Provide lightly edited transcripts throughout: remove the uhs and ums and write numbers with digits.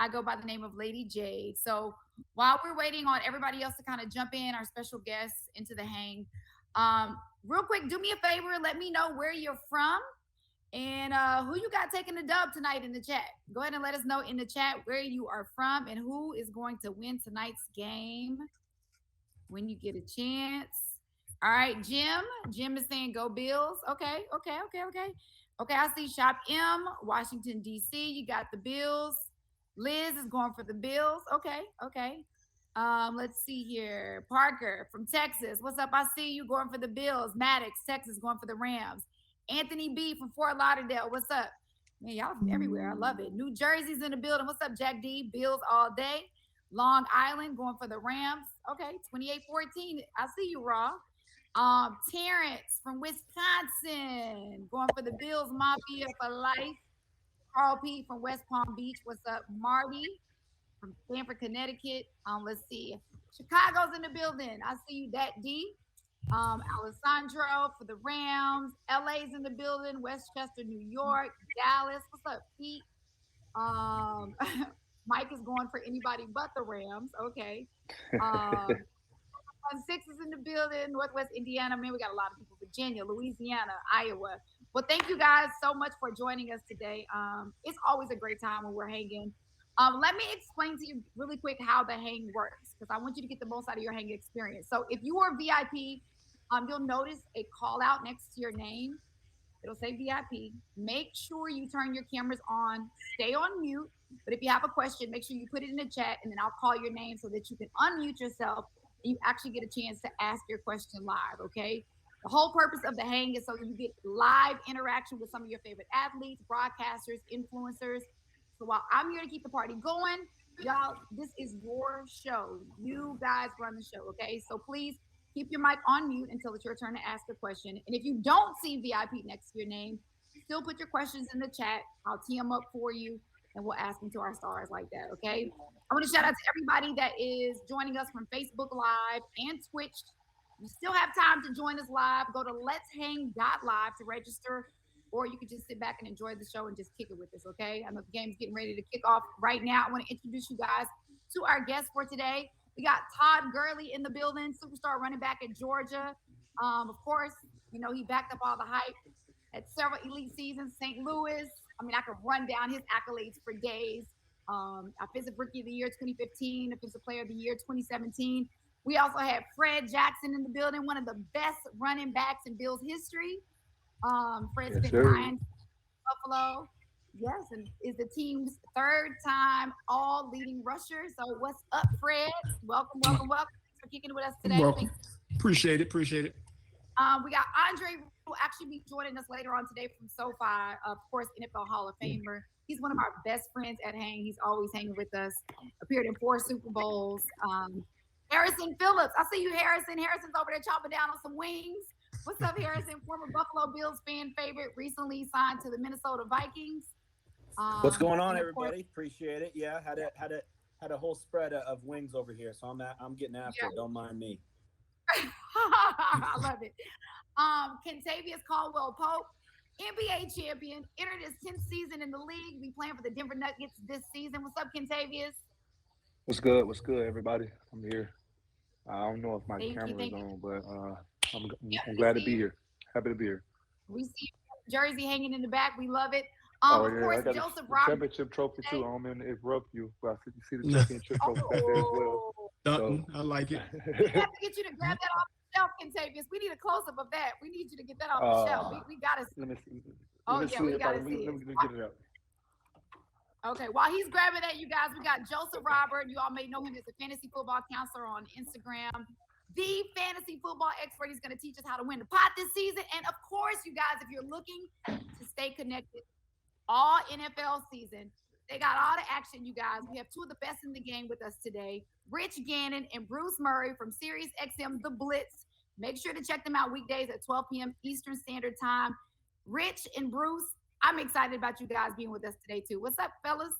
I go by the name of Lady Jade. So while we're waiting on everybody else to kind of jump in, our special guests into the hang, real quick, do me a favor. Let me know where you're from and who you got taking the dub tonight in the chat. Go ahead and let us know in the chat where you are from and who is going to win tonight's game when you get a chance. All right, Jim. Jim is saying go Bills. Okay. Okay, I see Shop M, Washington, D.C. You got the Bills. Liz is going for the Bills. Okay. Let's see here. Parker from Texas. What's up? I see you going for the Bills. Maddox, Texas, going for the Rams. Anthony B from Fort Lauderdale. What's up? Man, y'all from everywhere. I love it. New Jersey's in the building. What's up, Jack D? Bills all day. Long Island going for the Rams. Okay, 28-14. I see you, Raw. Terrence from Wisconsin going for the Bills Mafia for life. Carl P from West Palm Beach. What's up, Marty from Stamford, Connecticut? Let's see. Chicago's in the building. I see you, that D. Alessandro for the Rams. LA's in the building. Westchester, New York. Dallas. What's up, Pete? Mike is going for anybody but the Rams. Okay. 6 is in the building. Northwest Indiana. Man, we got a lot of people. Virginia, Louisiana, Iowa. Well, thank you guys so much for joining us today. It's always a great time when we're hanging. Let me explain to you really quick how the hang works because I want you to get the most out of your hang experience. So if you are VIP, you'll notice a call out next to your name. It'll say VIP. Make sure you turn your cameras on. Stay on mute. But if you have a question, make sure you put it in the chat and then I'll call your name so that you can unmute yourself and you actually get a chance to ask your question live, okay? The whole purpose of the hang is so you get live interaction with some of your favorite athletes, broadcasters, influencers. So while I'm here to keep the party going, y'all, this is your show. You guys run the show, okay? So please keep your mic on mute until it's your turn to ask a question. And if you don't see VIP next to your name, still put your questions in the chat. I'll tee them up for you and we'll ask them to our stars like that, okay? I want to shout out to everybody that is joining us from Facebook Live and Twitch. You still have time to join us live. Go to let'shang.live to register, or you can just sit back and enjoy the show and just kick it with us, okay? I know the game's getting ready to kick off right now. I want to introduce you guys to our guest for today. We got Todd Gurley in the building, superstar running back at Georgia. Of course, you know, he backed up all the hype at several elite seasons, St. Louis. I mean, I could run down his accolades for days. Offensive Rookie of the Year 2015, Offensive Player of the Year 2017. We also had Fred Jackson in the building, one of the best running backs in Bills history. Fred spent 9 Buffalo. Yes, and is the team's 3rd time all leading rusher. So what's up, Fred? Welcome. Thanks for kicking it with us today. Welcome. Appreciate it. We got Andre, who will actually be joining us later on today from SoFi, of course, NFL Hall of Famer. He's one of our best friends at Hang. He's always hanging with us. Appeared in 4 Super Bowls. Harrison Phillips. I see you, Harrison. Harrison's over there chopping down on some wings. What's up, Harrison? Former Buffalo Bills fan favorite, recently signed to the Minnesota Vikings. What's going on, everybody? Appreciate it. Yeah, had a whole spread of wings over here, so I'm getting after it. Don't mind me. I love it. Kentavious Caldwell Pope, NBA champion, entered his 10th season in the league. Be playing for the Denver Nuggets this season. What's up, Kentavious? What's good, everybody? I'm here. I don't know if my camera is on, but I'm glad to be here. Happy to be here. We see Jersey hanging in the back. We love it. Of course, I got Joseph a Roberts. championship trophy too. I don't mean to interrupt you, but I see the championship trophy back there as well. So, I like it. We have to get you to grab that off the shelf, Kentavious. We need a close-up of that. We need you to get that off the shelf. We got to see. Let me see. We got to see Let me get it up. Okay, while he's grabbing that, you guys, we got Joseph Robert. You all may know him as a fantasy football counselor on Instagram. The fantasy football expert. He's going to teach us how to win the pot this season. And of course, you guys, if you're looking to stay connected all NFL season, they got all the action, you guys. We have 2 of the best in the game with us today, Rich Gannon and Bruce Murray from SiriusXM The Blitz. Make sure to check them out weekdays at 12 p.m. Eastern Standard Time. Rich and Bruce, I'm excited about you guys being with us today, too. What's up, fellas?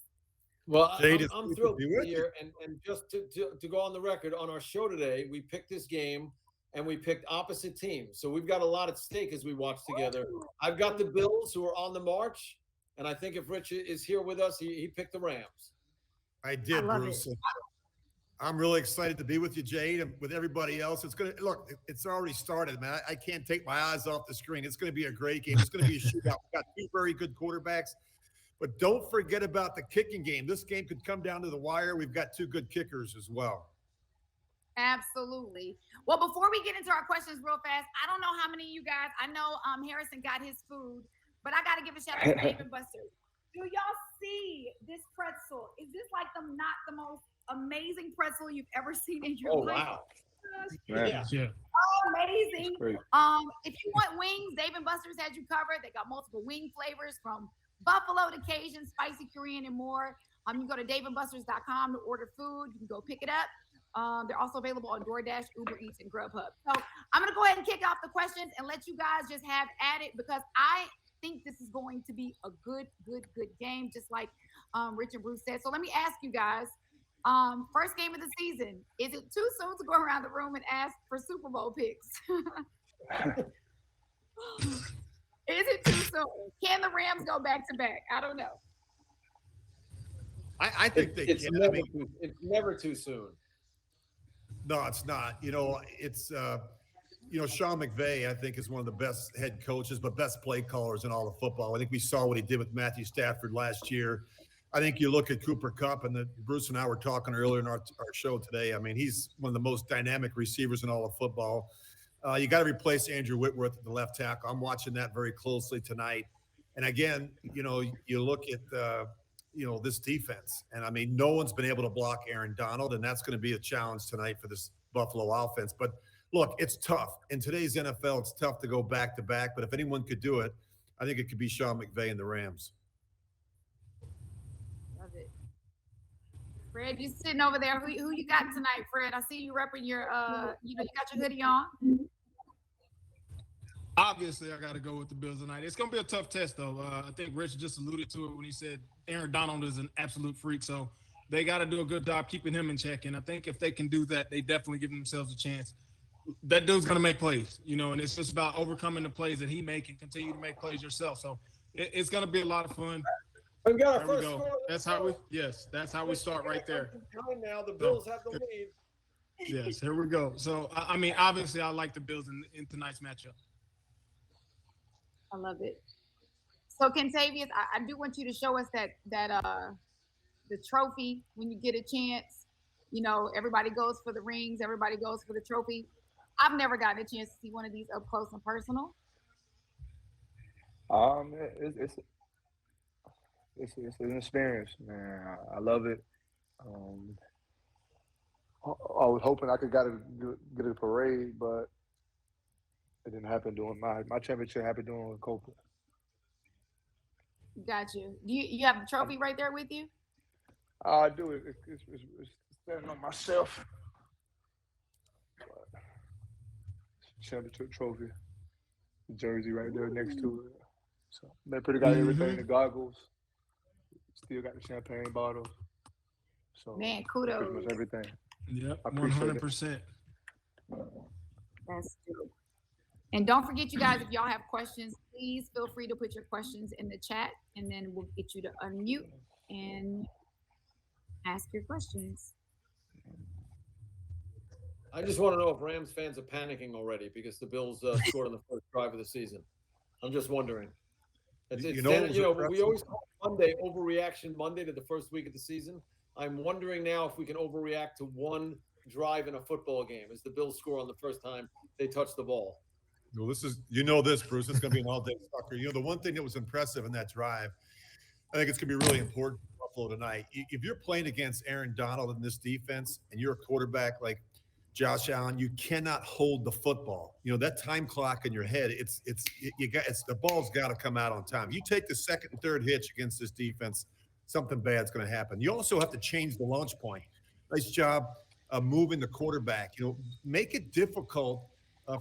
Well, I'm thrilled to be here. And just to go on the record, on our show today, we picked this game and we picked opposite teams. So we've got a lot at stake as we watch together. I've got the Bills who are on the march. And I think if Rich is here with us, he picked the Rams. I did, Bruce. I'm really excited to be with you, Jade, and with everybody else. It's gonna look. It's already started, man. I can't take my eyes off the screen. It's gonna be a great game. It's gonna be a shootout. We've got two very good quarterbacks, but don't forget about the kicking game. This game could come down to the wire. We've got two good kickers as well. Absolutely. Well, before we get into our questions real fast, I don't know how many of you guys, I know Harrison got his food, but I got to give a shout out to David Buster's. Do y'all see this pretzel? Is this like not the most amazing pretzel you've ever seen in your life? Wow. Yeah. Amazing. If you want wings, Dave and Buster's has you covered. They got multiple wing flavors from buffalo to Cajun, spicy Korean, and more. You can go to daveandbusters.com to order food. You can go pick it up. They're also available on DoorDash, Uber Eats, and Grubhub. So I'm going to go ahead and kick off the questions and let you guys just have at it, because I think this is going to be a good game, just like Rich and Bruce said. So let me ask you guys, first game of the season, is it too soon to go around the room and ask for Super Bowl picks? Is it too soon? Can the Rams go back to back? I don't know. I think they it's can. It's never too soon. No, it's not. It's Sean McVay, I think, is one of the best head coaches, but best play callers in all of football. I think we saw what he did with Matthew Stafford last year. I think you look at Cooper Kupp, and Bruce and I were talking earlier in our show today. I mean, he's one of the most dynamic receivers in all of football. You got to replace Andrew Whitworth at the left tackle. I'm watching that very closely tonight. And again, you look at this defense, and I mean, no one's been able to block Aaron Donald, and that's going to be a challenge tonight for this Buffalo offense. But look, it's tough in today's NFL. It's tough to go back to back, but if anyone could do it, I think it could be Sean McVay and the Rams. Love it. Fred, you sitting over there. Who you got tonight, Fred? I see you repping your you got your hoodie on. Obviously, I got to go with the Bills tonight. It's going to be a tough test, though. I think Rich just alluded to it when he said Aaron Donald is an absolute freak. So they got to do a good job keeping him in check. And I think if they can do that, they definitely give themselves a chance. That dude's going to make plays, and it's just about overcoming the plays that he make and continue to make plays yourself. So it's going to be a lot of fun. We got our There first we go. score. That's how we start right there. Now the Bills have the lead. Yes, here we go. So, I mean, obviously, I like the Bills in tonight's matchup. I love it. So, Kentavious, I do want you to show us that the trophy when you get a chance. Everybody goes for the rings. Everybody goes for the trophy. I've never gotten a chance to see one of these up close and personal. It's an experience, man. I love it. I was hoping I could get a parade, but it didn't happen during my championship. Happened during COVID. Got you. Do you have the trophy right there with you? I do. It's standing on myself. Championship trophy, the jersey right there next to it. So they pretty got everything. The goggles. Still got the champagne bottle. So man, kudos. Pretty much everything. Yep, 100%. That's true. And don't forget, you guys, if y'all have questions, please feel free to put your questions in the chat, and then we'll get you to unmute and ask your questions. I just want to know if Rams fans are panicking already because the Bills scored on the first drive of the season. I'm just wondering. We always call Monday overreaction Monday to the first week of the season. I'm wondering now if we can overreact to one drive in a football game as the Bills score on the first time they touch the ball. Well, this, Bruce, it's going to be an all-day sucker. The one thing that was impressive in that drive, I think it's going to be really important for Buffalo tonight. If you're playing against Aaron Donald in this defense and you're a quarterback like Josh Allen, you cannot hold the football. That time clock in your head, the ball's got to come out on time. You take the second and third hitch against this defense, something bad's going to happen. You also have to change the launch point. Nice job moving the quarterback. Make it difficult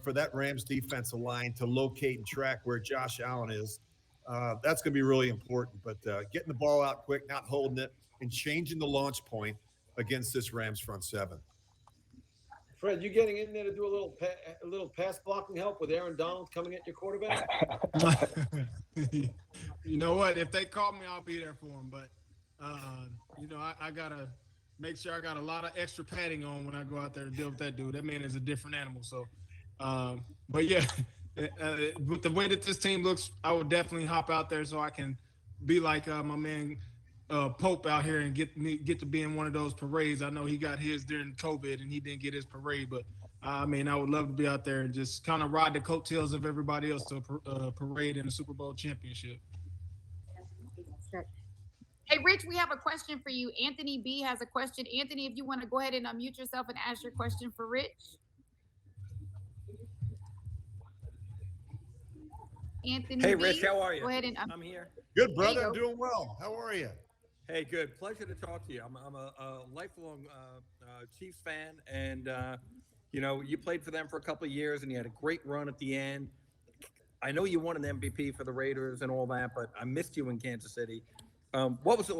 for that Rams defensive line to locate and track where Josh Allen is. That's going to be really important. But getting the ball out quick, not holding it, and changing the launch point against this Rams front seven. Fred, you getting in there to do a little pass blocking help with Aaron Donald coming at your quarterback? You know what? If they call me, I'll be there for them. But I gotta make sure I got a lot of extra padding on when I go out there and deal with that dude. That man is a different animal. So, but yeah, with the way that this team looks, I would definitely hop out there so I can be like my man Pope out here and get to be in one of those parades. I know he got his during COVID and he didn't get his parade, but I mean, I would love to be out there and just kind of ride the coattails of everybody else to a parade in the Super Bowl championship. Hey, Rich, we have a question for you. Anthony B has a question. Anthony, if you want to go ahead and unmute yourself and ask your question for Rich. Anthony Hey, B, Rich, how are you? go ahead and I'm here. Good, brother. I'm doing well. How are you? Hey, good. Pleasure to talk to you. I'm a lifelong Chiefs fan, and you played for them for a couple of years, and you had a great run at the end. I know you won an MVP for the Raiders and all that, but I missed you in Kansas City. What was it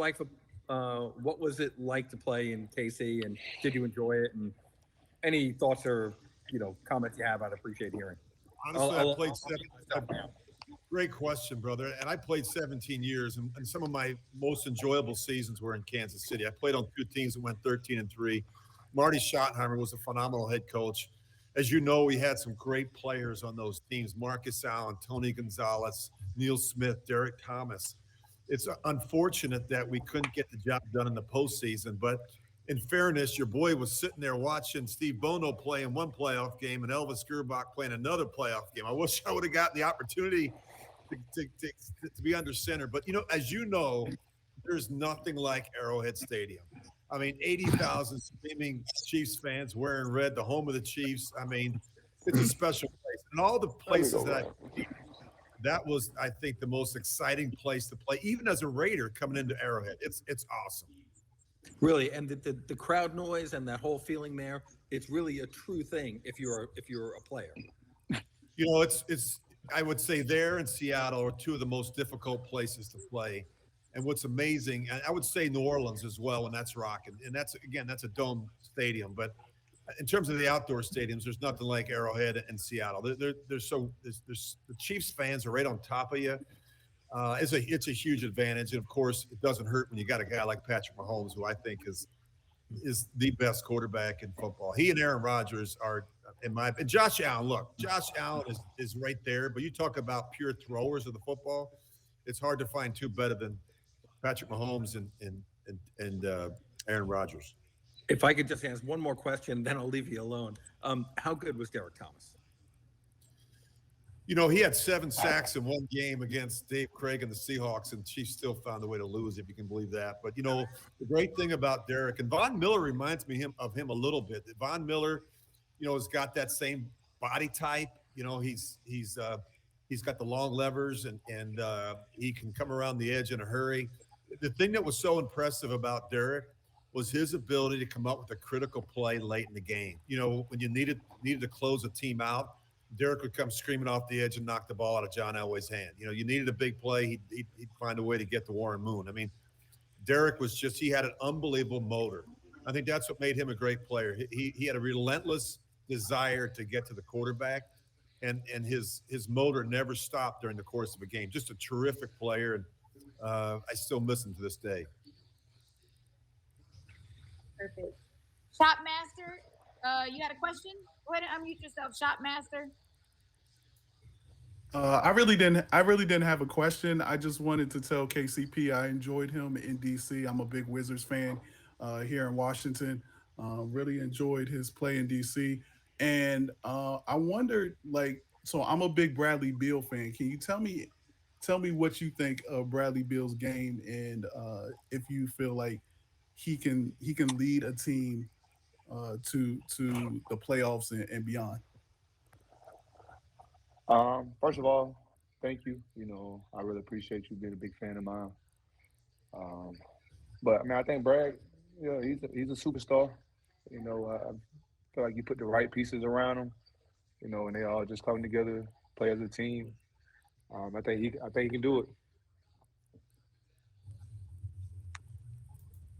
like to play in KC, and did you enjoy it? And any thoughts or comments you have, I'd appreciate hearing. Honestly, I played great question, brother. And I played 17 years, and some of my most enjoyable seasons were in Kansas City. I played on two teams that went 13-3. Marty Schottenheimer was a phenomenal head coach. As you know, we had some great players on those teams: Marcus Allen, Tony Gonzalez, Neil Smith, Derek Thomas. It's unfortunate that we couldn't get the job done in the postseason, but in fairness, your boy was sitting there watching Steve Bono play in one playoff game and Elvis Gerbach playing another playoff game. I wish I would have gotten the opportunity to be under center. But, as you know, there's nothing like Arrowhead Stadium. I mean, 80,000 screaming Chiefs fans wearing red, the home of the Chiefs. I mean, it's a special place. And all the places that was, I think, the most exciting place to play, even as a Raider coming into Arrowhead. It's awesome. Really, and the crowd noise and that whole feeling there, it's really a true thing if you're a player. It's I would say there in Seattle are two of the most difficult places to play. And what's amazing, and I would say New Orleans as well when that's rocking. And that's a dome stadium. But in terms of the outdoor stadiums, there's nothing like Arrowhead and Seattle. There's the Chiefs fans are right on top of you. It's a huge advantage, and of course, it doesn't hurt when you got a guy like Patrick Mahomes, who I think is the best quarterback in football. He and Aaron Rodgers are, and Josh Allen. Look, Josh Allen is right there. But you talk about pure throwers of the football. It's hard to find two better than Patrick Mahomes and Aaron Rodgers. If I could just ask one more question, then I'll leave you alone. How good was Derek Thomas? He had 7 sacks in one game against Dave Craig and the Seahawks, and Chiefs still found a way to lose, if you can believe that. But, the great thing about Derek, and Von Miller reminds me of him a little bit. Von Miller, has got that same body type. He's got the long levers, and he can come around the edge in a hurry. The thing that was so impressive about Derek was his ability to come up with a critical play late in the game. When you needed to close a team out, Derek would come screaming off the edge and knock the ball out of John Elway's hand. You needed a big play, he'd find a way to get to Warren Moon. I mean, Derek he had an unbelievable motor. I think that's what made him a great player. He had a relentless desire to get to the quarterback, and his motor never stopped during the course of a game. Just a terrific player, and I still miss him to this day. Perfect. Shopmaster, you had a question? Go ahead and unmute yourself, Shopmaster. I really didn't have a question. I just wanted to tell KCP I enjoyed him in DC. I'm a big Wizards fan here in Washington. Really enjoyed his play in DC. And I wondered, so I'm a big Bradley Beal fan. Can you tell me what you think of Bradley Beal's game, and if you feel like he can lead a team to the playoffs and beyond? First of all, thank you. I really appreciate you being a big fan of mine. But I mean, I think Brad, he's a superstar. I feel like you put the right pieces around him, and they all just come together, play as a team. I think he can do it.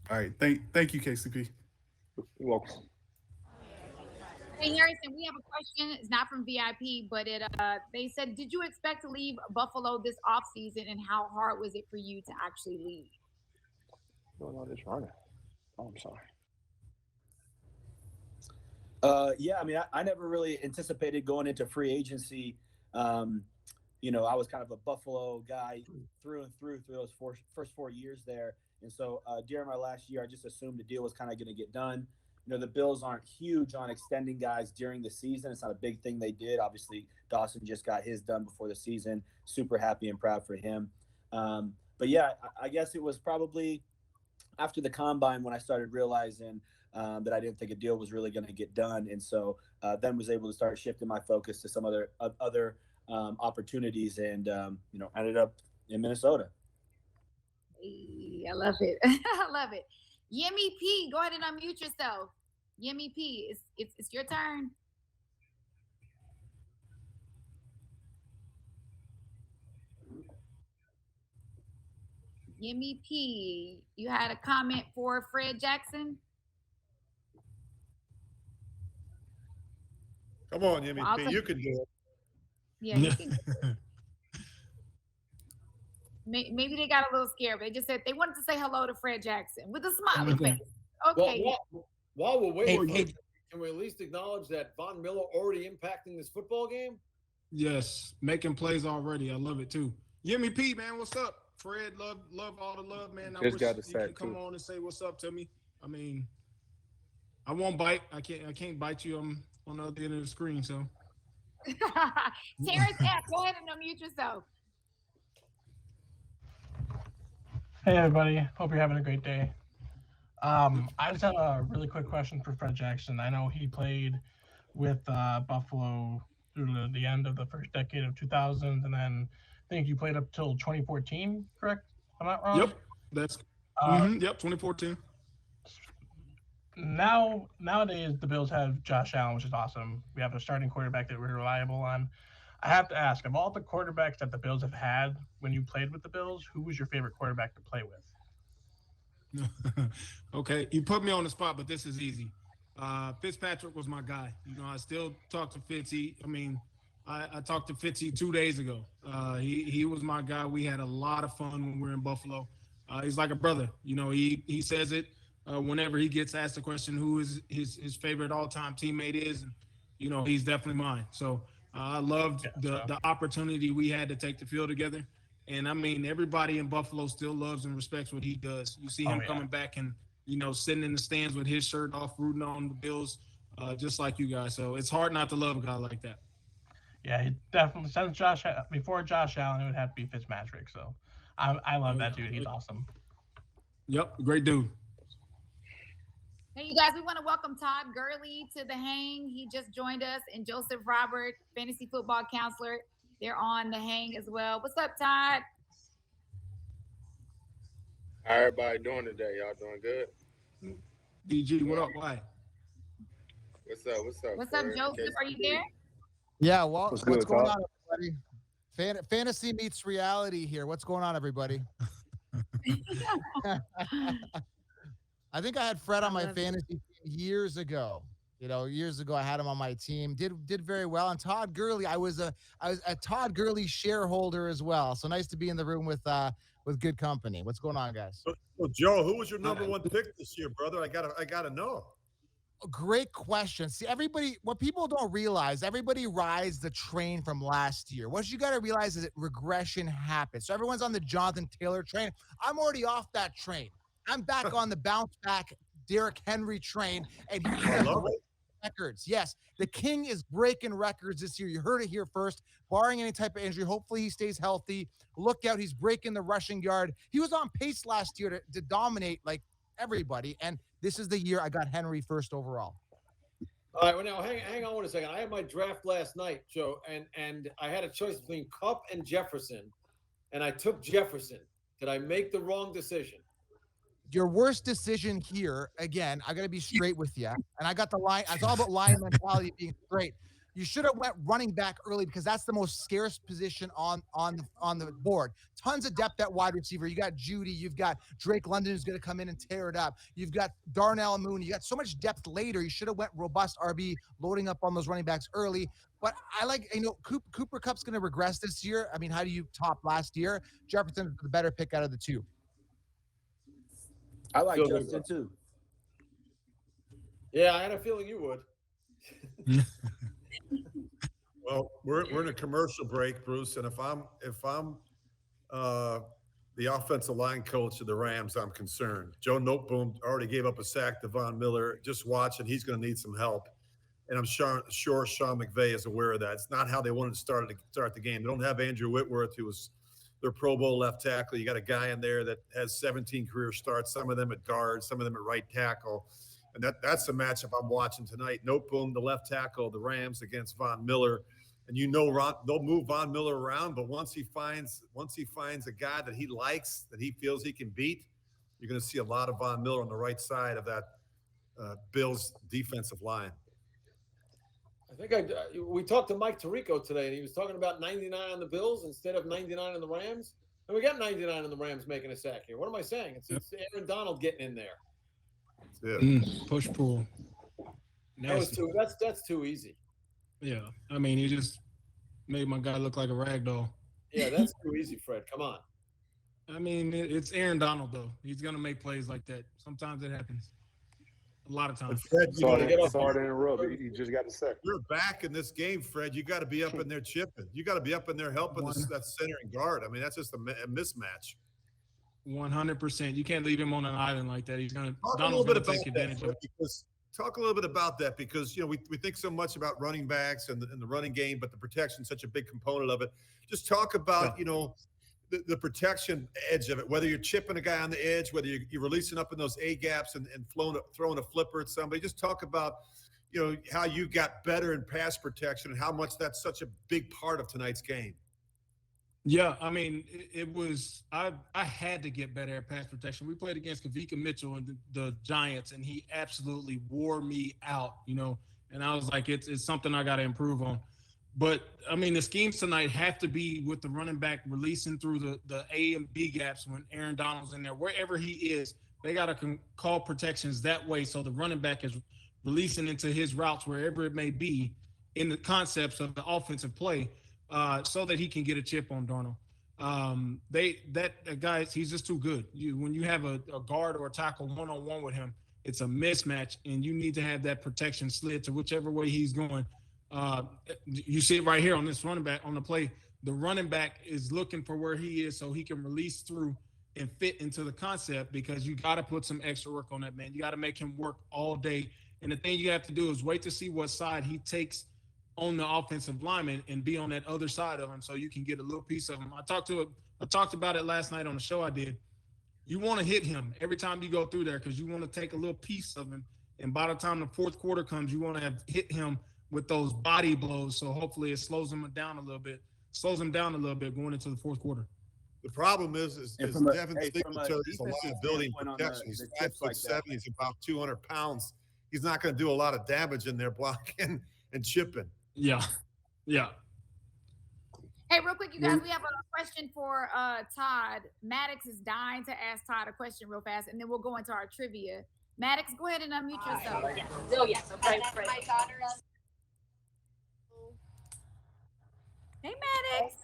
All right, thank you, KCP. You're welcome. Hey Harrison, we have a question. It's not from VIP, but they said, did you expect to leave Buffalo this offseason, and how hard was it for you to actually leave? Doing all this running. Oh, I'm sorry. Yeah, I mean, I never really anticipated going into free agency. Um, I was kind of a Buffalo guy through and through those first 4 years there. And so during my last year, I just assumed the deal was kind of going to get done. The Bills aren't huge on extending guys during the season. It's not a big thing they did. Obviously, Dawson just got his done before the season. Super happy and proud for him. But yeah, I guess it was probably after the combine when I started realizing that I didn't think a deal was really going to get done, and so then was able to start shifting my focus to some other opportunities, and ended up in Minnesota. Hey, I love it. I love it. Yimmy P, go ahead and unmute yourself. Yimmy P, it's your turn. Yimmy P, you had a comment for Fred Jackson? Come on, Jimmy P. You can do it. Yeah, he can. Maybe they got a little scared. But they just said they wanted to say hello to Fred Jackson with a smiley face. Okay. Well, while we're waiting, can we at least acknowledge that Von Miller already impacting this football game? Yes, making plays already. I love it too. Yimmy P, man, what's up? Fred, love all the love, man. I wish Just got the you can sack come too. on and say what's up to me. I mean, I won't bite. I can't bite you. I'm on the other end of the screen, so. Terrence F, go ahead and unmute yourself. Hey everybody, hope you're having a great day. I just have a really quick question for Fred Jackson. I know he played with Buffalo through the end of the first decade of 2000s, and then I think you played up till 2014, correct? I'm not wrong? Yep, that's yep, 2014. Nowadays, the Bills have Josh Allen, which is awesome. We have a starting quarterback that we're reliable on. I have to ask, of all the quarterbacks that the Bills have had when you played with the Bills, who was your favorite quarterback to play with? Okay, you put me on the spot, but this is easy. Fitzpatrick was my guy. I still talk to Fitzy. I mean, I talked to Fitzy 2 days ago. He was my guy. We had a lot of fun when we were in Buffalo. He's like a brother. He says it whenever he gets asked the question who his favorite all-time teammate is, and he's definitely mine. So I loved the opportunity we had to take the field together. And I mean, everybody in Buffalo still loves and respects what he does. You see him coming back and, sitting in the stands with his shirt off, rooting on the Bills, just like you guys. So it's hard not to love a guy like that. Yeah, he definitely, before Josh Allen, it would have to be Fitzpatrick. So I love that dude. He's awesome. Yep, great dude. Hey, you guys, we want to welcome Todd Gurley to the hang. He just joined us, and Joseph Robert, fantasy football counselor. They're on the hang as well. What's up, Todd? How everybody doing today? Y'all doing good? DG, what up? Why? What's up? What's up, Joseph? Are you there? Yeah, well, What's what's good, going Todd? on, everybody? Fantasy meets reality here. What's going on, everybody? I think I had Fred on my fantasy team years ago. Years ago I had him on my team. Did very well. And Todd Gurley, I was a Todd Gurley shareholder as well. So nice to be in the room with good company. What's going on, guys? So Joe, who was your number one pick this year, brother? I gotta know. Great question. See, what people don't realize, everybody rides the train from last year. What you got to realize is that regression happens. So everyone's on the Jonathan Taylor train. I'm already off that train. I'm back on the bounce back Derrick Henry train, and he's records. Yes, the king is breaking records this year. You heard it here first. Barring any type of injury, hopefully he stays healthy. Look out, he's breaking the rushing yard. He was on pace last year to dominate like everybody, and this is the year I got Henry first overall. All right, well now hang on 1 second. I had my draft last night, Joe, and I had a choice between Kupp and Jefferson, and I took Jefferson. Did I make the wrong decision? Your worst decision here, again, I got to be straight with you, and I got the line. It's all about line mentality being straight. You should have went running back early because that's the most scarce position on the board. Tons of depth at wide receiver. You got Judy. You've got Drake London who's going to come in and tear it up. You've got Darnell Mooney. You got so much depth later. You should have went robust RB, loading up on those running backs early. But I like, Cooper Kupp's going to regress this year. I mean, how do you top last year? Jefferson's the better pick out of the two. I like Feel Justin good. too. Yeah, I had a feeling you would. Well, we're in a commercial break, Bruce, and if I'm uh, the offensive line coach of the Rams, I'm concerned. Joe Noteboom already gave up a sack to Von Miller. Just watch, and he's going to need some help. And I'm sure Sean McVay is aware of that. It's not how they wanted to start the game. They don't have Andrew Whitworth, who was their Pro Bowl left tackle. You got a guy in there that has 17 career starts, some of them at guard, some of them at right tackle. And that's the matchup I'm watching tonight. Noteboom, the left tackle of the Rams against Von Miller. And they'll move Von Miller around, but once he finds a guy that he likes, that he feels he can beat, you're going to see a lot of Von Miller on the right side of that Bills defensive line. I think we talked to Mike Tirico today, and he was talking about 99 on the Bills instead of 99 on the Rams. And we got 99 on the Rams making a sack here. What am I saying? It's Aaron Donald getting in there. Push pull. That's too easy. Yeah, I mean, he just made my guy look like a rag doll. Yeah, that's too easy, Fred. Come on. I mean, it's Aaron Donald, though. He's going to make plays like that. Sometimes it happens. A lot of times. Fred, Sorry to interrupt. You just got to say. You're back in this game, Fred. You got to be up in there chipping. You got to be up in there helping that center and guard. I mean, that's just a mismatch. 100%. You can't leave him on an island like that. Donald's going to take advantage of it. Talk a little bit about that because, we think so much about running backs and the running game, but the protection is such a big component of it. Just talk about, the protection edge of it, whether you're chipping a guy on the edge, whether you're releasing up in those A gaps and throwing a flipper at somebody. Just talk about, how you got better in pass protection and how much that's such a big part of tonight's game. Yeah, I mean, it was I had to get better at pass protection. We played against Kavika Mitchell and the Giants, and he absolutely wore me out, and I was like, it's something I got to improve on. But, I mean, the schemes tonight have to be with the running back releasing through the A and B gaps when Aaron Donald's in there. Wherever he is, they got to call protections that way so the running back is releasing into his routes wherever it may be in the concepts of the offensive play. So that he can get a chip on Darnold. Guys, he's just too good. When you have a guard or a tackle one-on-one with him, it's a mismatch, and you need to have that protection slid to whichever way he's going. You see it right here on this running back on the play. The running back is looking for where he is so he can release through and fit into the concept because you got to put some extra work on that man. You got to make him work all day. And the thing you have to do is wait to see what side he takes on the offensive lineman and be on that other side of him so you can get a little piece of him. I talked about it last night on the show I did. You want to hit him every time you go through there because you want to take a little piece of him. And by the time the fourth quarter comes, you want to have hit him with those body blows. So hopefully it slows him down a little bit going into the fourth quarter. The problem is Devin Singletary is a liability in protection. He's 5'7", he's about 200 pounds. He's not going to do a lot of damage in there blocking and chipping. Yeah. Hey, real quick, you guys, we have a question for Todd. Maddox is dying to ask Todd a question real fast, and then we'll go into our trivia. Maddox, go ahead and unmute yourself. Yes. Okay. My daughter's. Hey, Maddox.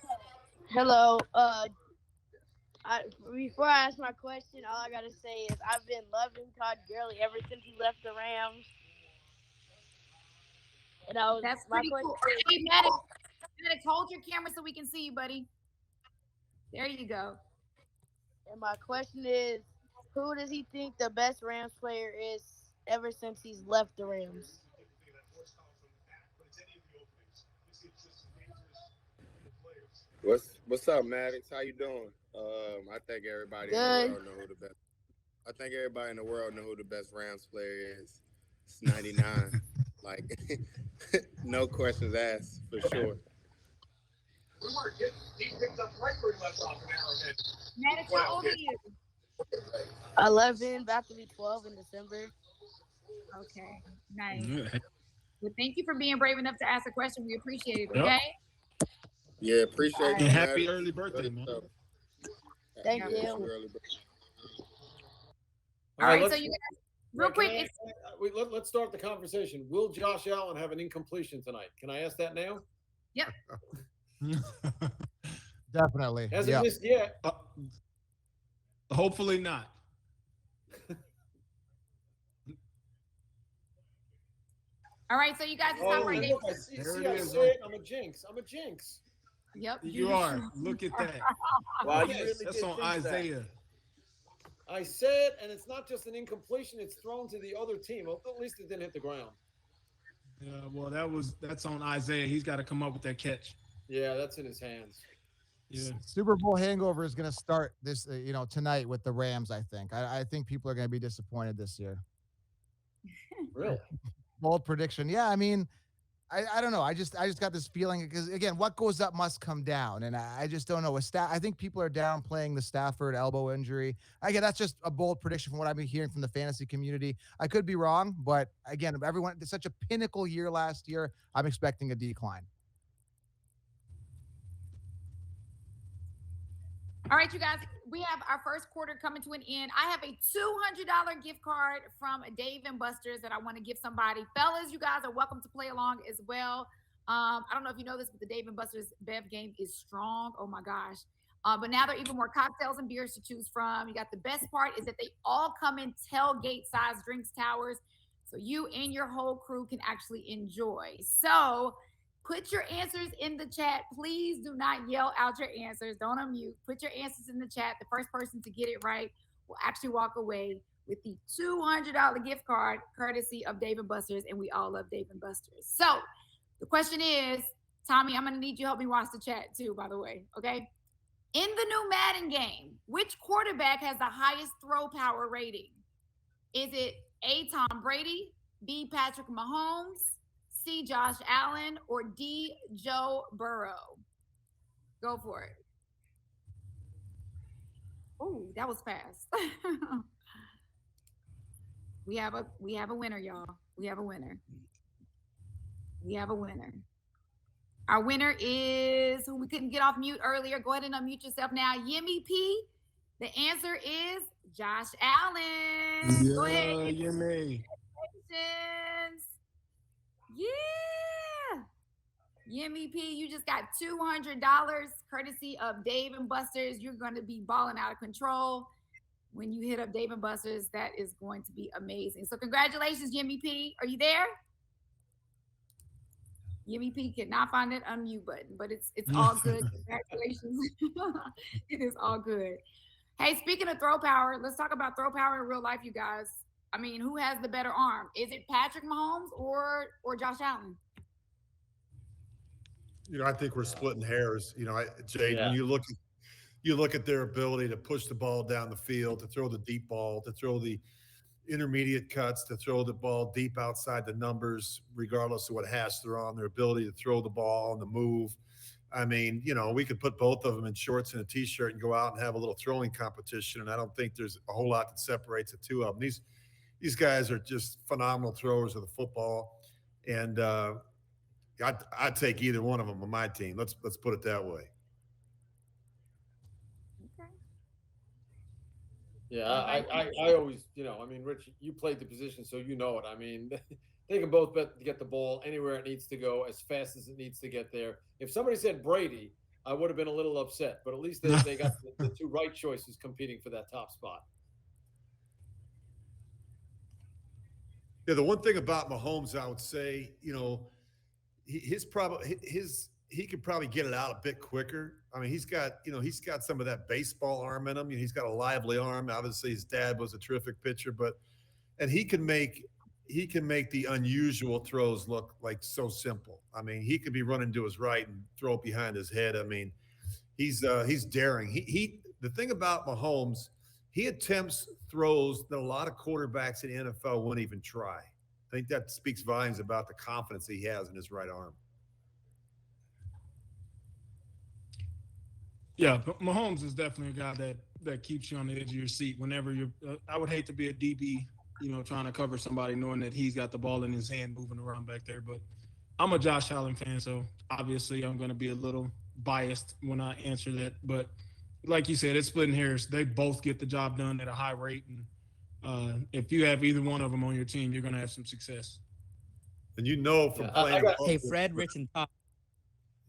Hello. Before I ask my question, all I gotta say is I've been loving Todd Gurley ever since he left the Rams. And that's pretty cool. Hey, Maddox, hold your camera so we can see you, buddy. There you go. And my question is, who does he think the best Rams player is ever since he's left the Rams? What's up, Maddox? How you doing? I think everybody in the world know who the best. I think everybody in the world know who the best Rams player is. It's 99. Like, no questions asked, for sure. Maddox, how old are you? 11, about to be 12 in December. Okay, nice. Well, thank you for being brave enough to ask a question. We appreciate it, okay? Yep. Yeah, appreciate it. And happy early birthday, man. Thank you. All right, so you guys, real quick. Let's start the conversation. Will Josh Allen have an incompletion tonight? Can I ask that now? Yep. Definitely. Hasn't missed yet. Hopefully not. All right, so you guys Oh, decide right and there. look, There it I is. say it. I'm a jinx. I'm a jinx. Yep. You are. Look at that. Wow, you Yes. really That's did on think that. Isaiah. I say it, and it's not just an incompletion; it's thrown to the other team. Well, at least it didn't hit the ground. Yeah, well, that's on Isaiah. He's got to come up with that catch. Yeah, that's in his hands. Yeah. Super Bowl hangover is going to start this, tonight with the Rams. I think. I think people are going to be disappointed this year. Really? Bold prediction. Yeah, I mean, I don't know. I just got this feeling because again, what goes up must come down, and I just don't know. I think people are downplaying the Stafford elbow injury. Again, that's just a bold prediction from what I've been hearing from the fantasy community. I could be wrong, but again, everyone, it's such a pinnacle year last year. I'm expecting a decline. All right, you guys, we have our first quarter coming to an end. I have a $200 gift card from Dave and Buster's that I want to give somebody. Fellas, you guys are welcome to play along as well. I don't know if you know this, but the Dave and Buster's Bev game is strong. Oh my gosh. But now there are even more cocktails and beers to choose from. You got the best part is that they all come in tailgate-sized drinks towers, so you and your whole crew can actually enjoy. So put your answers in the chat. Please do not yell out your answers. Don't unmute. Put your answers in the chat. The first person to get it right will actually walk away with the $200 gift card courtesy of Dave & Buster's, and we all love Dave & Buster's. So the question is, Tommy, I'm going to need you to help me watch the chat too, by the way, okay? In the new Madden game, which quarterback has the highest throw power rating? Is it A, Tom Brady, B, Patrick Mahomes, C, Josh Allen, or D, Joe Burrow? Go for it. Oh, that was fast. we have a winner, y'all. We have a winner. Our winner is who we couldn't get off mute earlier. Go ahead and unmute yourself now. Yimmy P. The answer is Josh Allen. Go ahead. Yimmy. Yeah. Yimmy P, you just got $200 courtesy of Dave & Buster's. You're going to be balling out of control when you hit up Dave & Buster's. That is going to be amazing. So congratulations, Yimmy P. Are you there? Yimmy P could not find that unmute button, but it's all good. Congratulations. It is all good. Hey, speaking of throw power, let's talk about throw power in real life, you guys. I mean, who has the better arm? Is it Patrick Mahomes or Josh Allen? I think we're splitting hairs. Jade, when you look at their ability to push the ball down the field, to throw the deep ball, to throw the intermediate cuts, to throw the ball deep outside the numbers, regardless of what hash they're on, their ability to throw the ball on the move. I mean, we could put both of them in shorts and a T-shirt and go out and have a little throwing competition, and I don't think there's a whole lot that separates the two of them. These guys are just phenomenal throwers of the football, and I'd take either one of them on my team. Let's put it that way. Okay. Yeah, I always, I mean, Rich, you played the position, so you know it. I mean, they can both get the ball anywhere it needs to go as fast as it needs to get there. If somebody said Brady, I would have been a little upset, but at least they got the two right choices competing for that top spot. Yeah, the one thing about Mahomes, I would say, he could probably get it out a bit quicker. I mean, he's got some of that baseball arm in him. He's got a lively arm. Obviously, his dad was a terrific pitcher, and he can make the unusual throws look like so simple. I mean, he could be running to his right and throw it behind his head. I mean, he's daring. The thing about Mahomes, he attempts throws that a lot of quarterbacks in the NFL wouldn't even try. I think that speaks volumes about the confidence he has in his right arm. Yeah, but Mahomes is definitely a guy that keeps you on the edge of your seat whenever you're. I would hate to be a DB, trying to cover somebody knowing that he's got the ball in his hand moving around back there. But I'm a Josh Allen fan, so obviously I'm going to be a little biased when I answer that. But like you said, it's splitting hairs. They both get the job done at a high rate, and if you have either one of them on your team, you're going to have some success. And from playing. Hey, Fred, Rich, and Todd.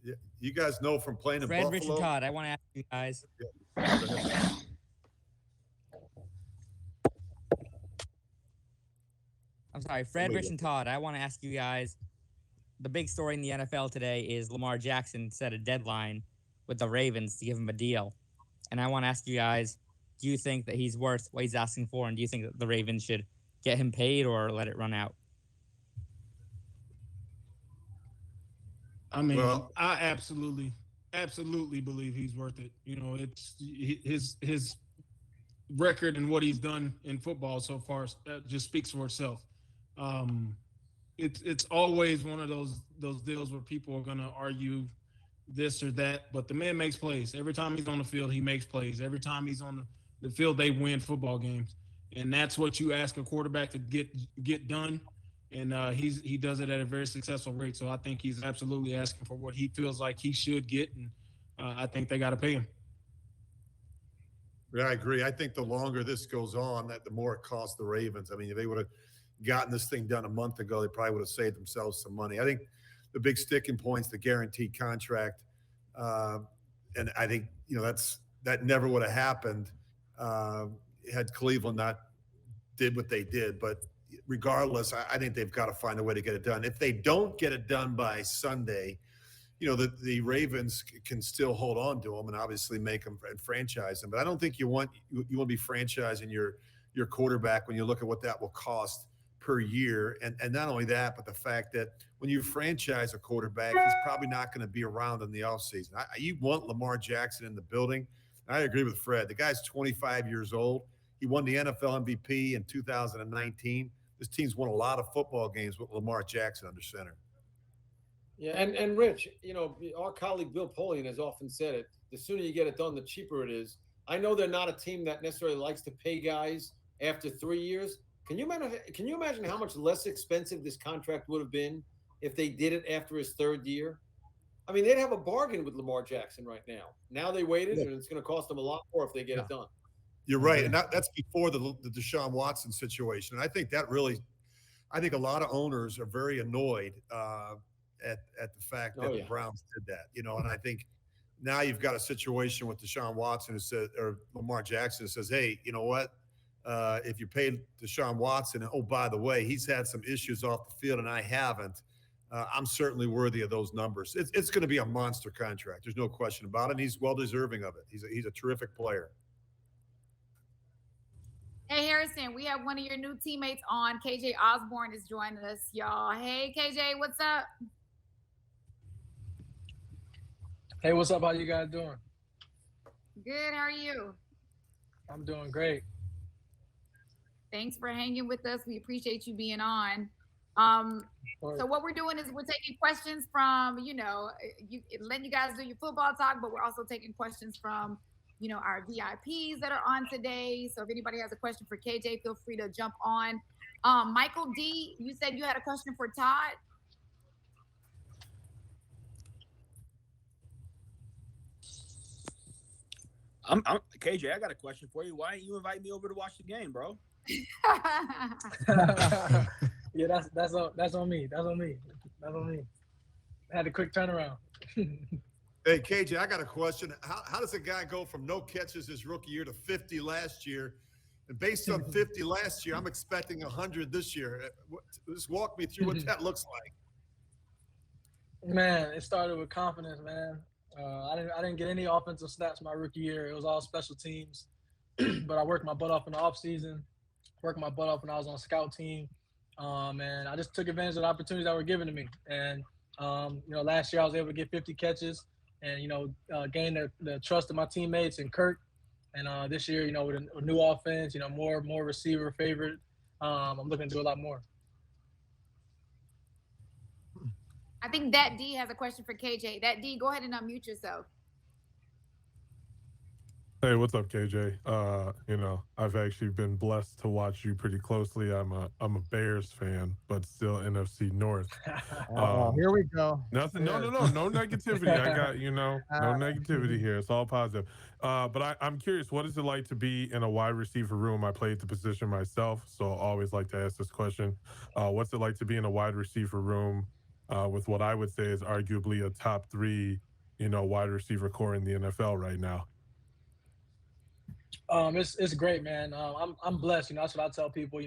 Yeah, you guys know from playing in Fred, Buffalo. Rich, and Todd, I want to ask you guys. I'm sorry, Fred, Rich, and Todd. I want to ask you guys. The big story in the NFL today is Lamar Jackson set a deadline with the Ravens to give him a deal, and I want to ask you guys: do you think that he's worth what he's asking for, and do you think that the Ravens should get him paid or let it run out? I mean, I absolutely believe he's worth it. You know, it's his record and what he's done in football so far just speaks for itself. Um, it's always one of those deals where people are going to argue this or that, but the man makes plays. Every time he's on the field, he makes plays. Every time he's on the field, they win football games, and that's what you ask a quarterback to get done. And he does it at a very successful rate. So I think he's absolutely asking for what he feels like he should get, and I think they got to pay him. Yeah, I agree. I think the longer this goes on, that the more it costs the Ravens. I mean, if they would have gotten this thing done a month ago, they probably would have saved themselves some money. I think the big sticking point's the guaranteed contract, and I think that never would have happened had Cleveland not did what they did. But regardless, I think they've got to find a way to get it done. If they don't get it done by Sunday, the Ravens can still hold on to them and obviously make them and franchise them. But I don't think you want to be franchising your quarterback when you look at what that will cost per year. And not only that, but the fact that when you franchise a quarterback, he's probably not going to be around in the offseason. You want Lamar Jackson in the building. I agree with Fred. The guy's 25 years old. He won the NFL MVP in 2019. This team's won a lot of football games with Lamar Jackson under center. Yeah, and Rich, our colleague Bill Polian has often said it. The sooner you get it done, the cheaper it is. I know they're not a team that necessarily likes to pay guys after 3 years. Can you imagine how much less expensive this contract would have been if they did it after his third year? I mean, they'd have a bargain with Lamar Jackson right now. Now they waited, and it's going to cost them a lot more if they get it done. You're right, and that's before the Deshaun Watson situation. And I think a lot of owners are very annoyed at the fact that the Browns did that. And I think now you've got a situation with Deshaun Watson or Lamar Jackson who says, hey, you know what? If you paid Deshaun Watson, and oh, by the way, he's had some issues off the field and I haven't, I'm certainly worthy of those numbers. It's going to be a monster contract. There's no question about it. And he's well deserving of it. He's a terrific player. Hey, Harrison, we have one of your new teammates on. KJ Osborne is joining us, y'all. Hey, KJ, what's up? Hey, what's up? How you guys doing? Good. How are you? I'm doing great. Thanks for hanging with us. We appreciate you being on. So what we're doing is we're taking questions from, letting you guys do your football talk, but we're also taking questions from, our VIPs that are on today. So if anybody has a question for KJ, feel free to jump on. Michael D, you said you had a question for Todd. I'm KJ. I got a question for you. Why didn't you invite me over to watch the game, bro? Yeah, that's on me. That's on me. I had a quick turnaround. Hey, KJ, I got a question. How does a guy go from no catches his rookie year to 50 last year? And based on 50 last year, I'm expecting 100 this year. Just walk me through what that looks like. Man, it started with confidence, man. I didn't get any offensive stats my rookie year. It was all special teams. But I worked my butt off in the offseason, worked my butt off when I was on scout team. And I just took advantage of the opportunities that were given to me. And, last year I was able to get 50 catches and, gain the trust of my teammates and Kirk. And this year, with a new offense, more receiver favorite, I'm looking to do a lot more. I think that D has a question for KJ. That D, go ahead and unmute yourself. Hey, what's up, KJ? I've actually been blessed to watch you pretty closely. I'm a Bears fan, but still NFC North. Here we go. Nothing. No negativity. I got no negativity here. It's all positive. But I'm curious. What is it like to be in a wide receiver room? I played the position myself, so I always like to ask this question. What's it like to be in a wide receiver room with what I would say is arguably a top 3, wide receiver core in the NFL right now? It's great, man. I'm blessed. That's what I tell people.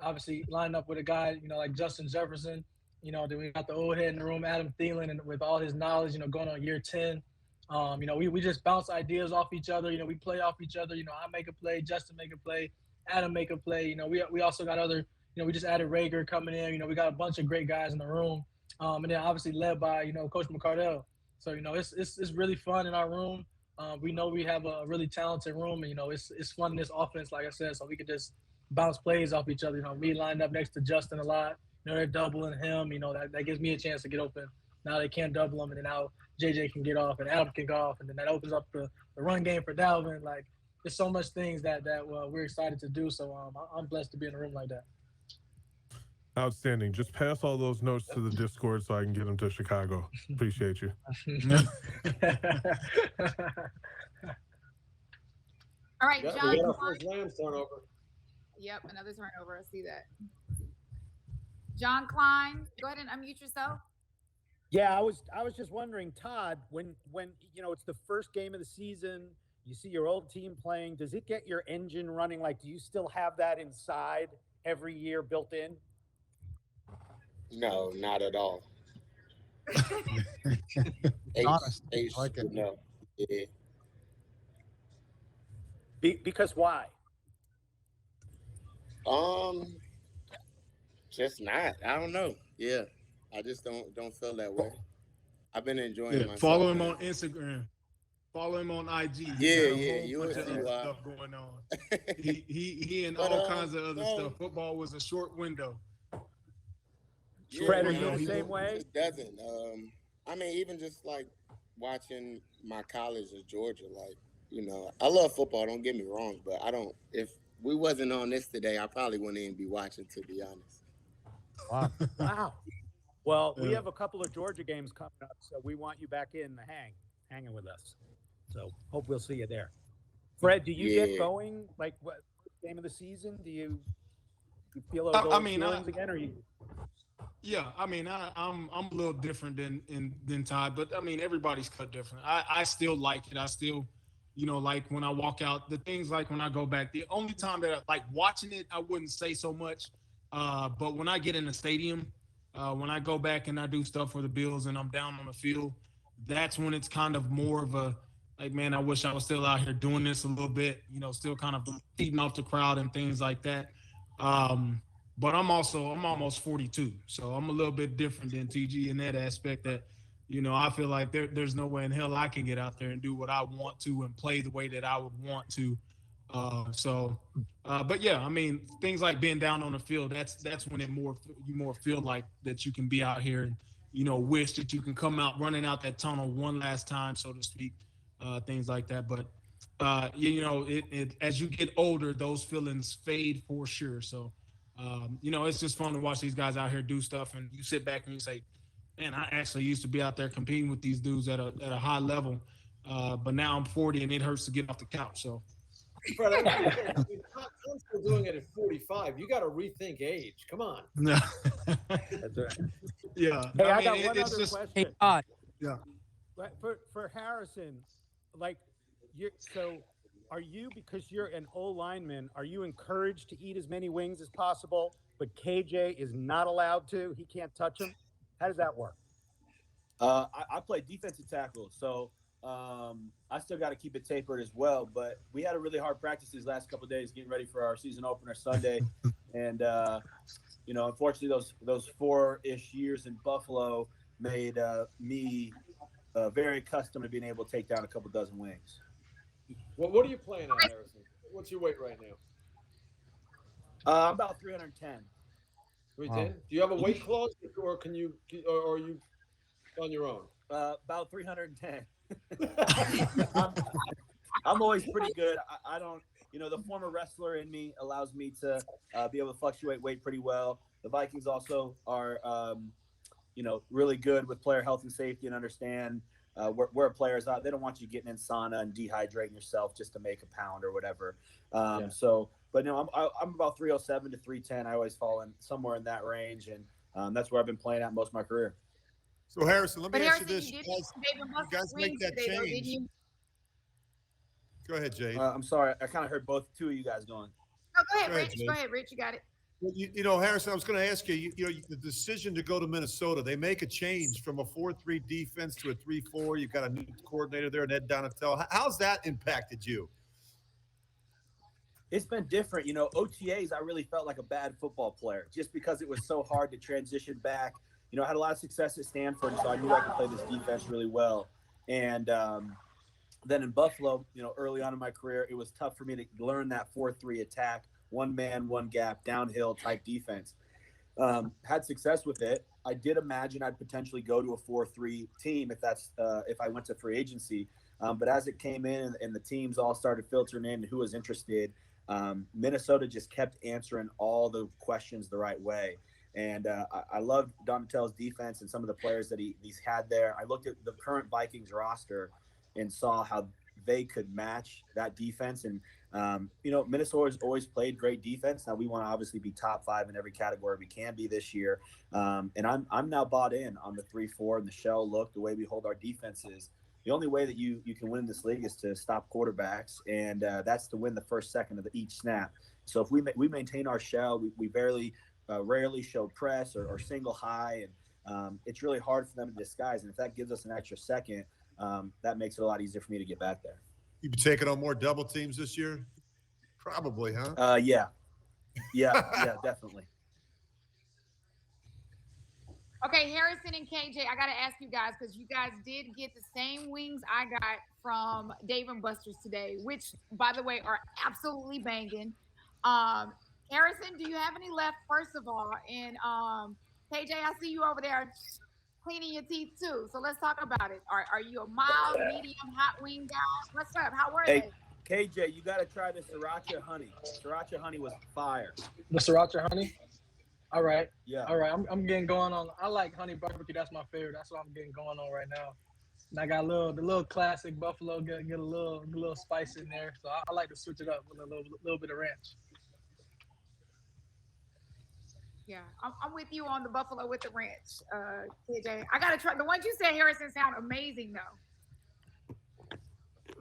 obviously line up with a guy, like Justin Jefferson. Then we got the old head in the room, Adam Thielen, and with all his knowledge, going on year 10. We just bounce ideas off each other. We play off each other. I make a play, Justin make a play, Adam make a play. We also got other. We just added Rager coming in. We got a bunch of great guys in the room, and then obviously led by Coach McCardell. So it's really fun in our room. We know we have a really talented room, and it's fun in this offense, like I said. So we could just bounce plays off each other. Me lined up next to Justin a lot. They're doubling him. That gives me a chance to get open. Now they can't double him, and then now JJ can get off, and Adam can go off, and then that opens up the run game for Dalvin. Like, there's so much things that we're excited to do. So I'm blessed to be in a room like that. Outstanding. Just pass all those notes to the Discord so I can get them to Chicago. Appreciate you. All right, John. We got our first Rams turnover. Yep, another turnover. I see that. John Klein, go ahead and unmute yourself. Yeah, I was just wondering, Todd, when it's the first game of the season, you see your old team playing, does it get your engine running? Like, do you still have that inside every year built in? No, not at all. No. Yeah. Because why? Just not. I don't know. Yeah, I just don't feel that way. I've been enjoying myself. Follow him on Instagram. Follow him on IG. Yeah, you will see stuff going on. he and all kinds of other stuff. Football was a short window. Fred, are you the same way? It doesn't. I mean, even just like watching my college in Georgia, I love football. Don't get me wrong, but I don't. If we wasn't on this today, I probably wouldn't even be watching, to be honest. Wow. Well, we have a couple of Georgia games coming up, so we want you back in the hanging with us. So hope we'll see you there. Fred, do you get going? Like, what game of the season? Do you feel those old feelings again, or you? Yeah, I'm a little different than Todd, but I mean everybody's cut different. I still like it. I still, like when I walk out, the things like when I go back. The only time that I like watching it, I wouldn't say so much. But when I get in the stadium, when I go back and I do stuff for the Bills and I'm down on the field, that's when it's kind of more of a like, man, I wish I was still out here doing this a little bit, still kind of feeding off the crowd and things like that. But I'm almost 42, so I'm a little bit different than TG in that aspect that, I feel like there's no way in hell I can get out there and do what I want to and play the way that I would want to. But yeah, I mean, things like being down on the field, that's when you more feel like that you can be out here and, wish that you can come out running out that tunnel one last time, so to speak, things like that. But, as you get older, those feelings fade for sure. So, it's just fun to watch these guys out here do stuff, and you sit back and you say, man, I actually used to be out there competing with these dudes at a high level, but now I'm 40 and it hurts to get off the couch. So, Fred, I'm still doing it at 45. You got to rethink age. Come on. No. That's right. Yeah. Hey, I got one other question. Hey, Todd. Yeah. For Harrison, are you, because you're an O lineman, are you encouraged to eat as many wings as possible, but KJ is not allowed to? He can't touch them? How does that work? I play defensive tackle, so I still got to keep it tapered as well. But we had a really hard practice these last couple of days getting ready for our season opener Sunday. And, unfortunately, those 4-ish years in Buffalo made me very accustomed to being able to take down a couple dozen wings. Well, what are you playing at, Harrison? What's your weight right now? I'm about 310. 310? Do you have a weight clause, or are you on your own? About 310. I'm always pretty good. I don't, the former wrestler in me allows me to be able to fluctuate weight pretty well. The Vikings also are, really good with player health and safety and understand where players are. They don't want you getting in sauna and dehydrating yourself just to make a pound or whatever. But no, I'm about 307 to 310. I always fall in somewhere in that range, and that's where I've been playing at most of my career. So Harrison, let me ask you Harrison, this: you guys make that change. Go ahead, Jay. I'm sorry, I kind of heard two of you guys going. No, go ahead, Rich. Go ahead, Rich. You got it. Well, Harrison, I was going to ask you, the decision to go to Minnesota, they make a change from a 4-3 defense to a 3-4. You've got a new coordinator there, Ed Donatel. How's that impacted you? It's been different. OTAs, I really felt like a bad football player just because it was so hard to transition back. I had a lot of success at Stanford, so I knew I could play this defense really well. And then in Buffalo, early on in my career, it was tough for me to learn that 4-3 attack, one man, one gap, downhill type defense. Had success with it. I did imagine I'd potentially go to a 4-3 team if I went to free agency. But as it came in and the teams all started filtering in who was interested, Minnesota just kept answering all the questions the right way. And I loved Donatel's defense and some of the players that he's had there. I looked at the current Vikings roster and saw how they could match that defense. And, Minnesota's always played great defense. Now we want to obviously be top 5 in every category we can be this year. And I'm now bought in on the 3-4 and the shell look, the way we hold our defenses. The only way that you can win in this league is to stop quarterbacks, and that's to win the first second of each snap. So if we maintain our shell, we rarely show press or single high, and it's really hard for them to disguise. And if that gives us an extra second, that makes it a lot easier for me to get back there. You be taking on more double teams this year? Probably, huh? Yeah, definitely. Okay, Harrison and KJ, I got to ask you guys because you guys did get the same wings I got from Dave and Buster's today, which, by the way, are absolutely banging. Harrison, do you have any left, first of all? And KJ, I see you over there cleaning your teeth too. So let's talk about it. Are you a mild, medium, hot wing guy? What's up? How were they? KJ, you got to try the sriracha honey. Sriracha honey was fire. The sriracha honey? All right. Yeah. All right. I'm getting going on. I like honey barbecue. That's my favorite. That's what I'm getting going on right now. And I got the little classic buffalo. Get a little spice in there. So I like to switch it up with a little bit of ranch. Yeah, I'm with you on the buffalo with the ranch, KJ. I gotta try the ones you said, Harrison, sound amazing though.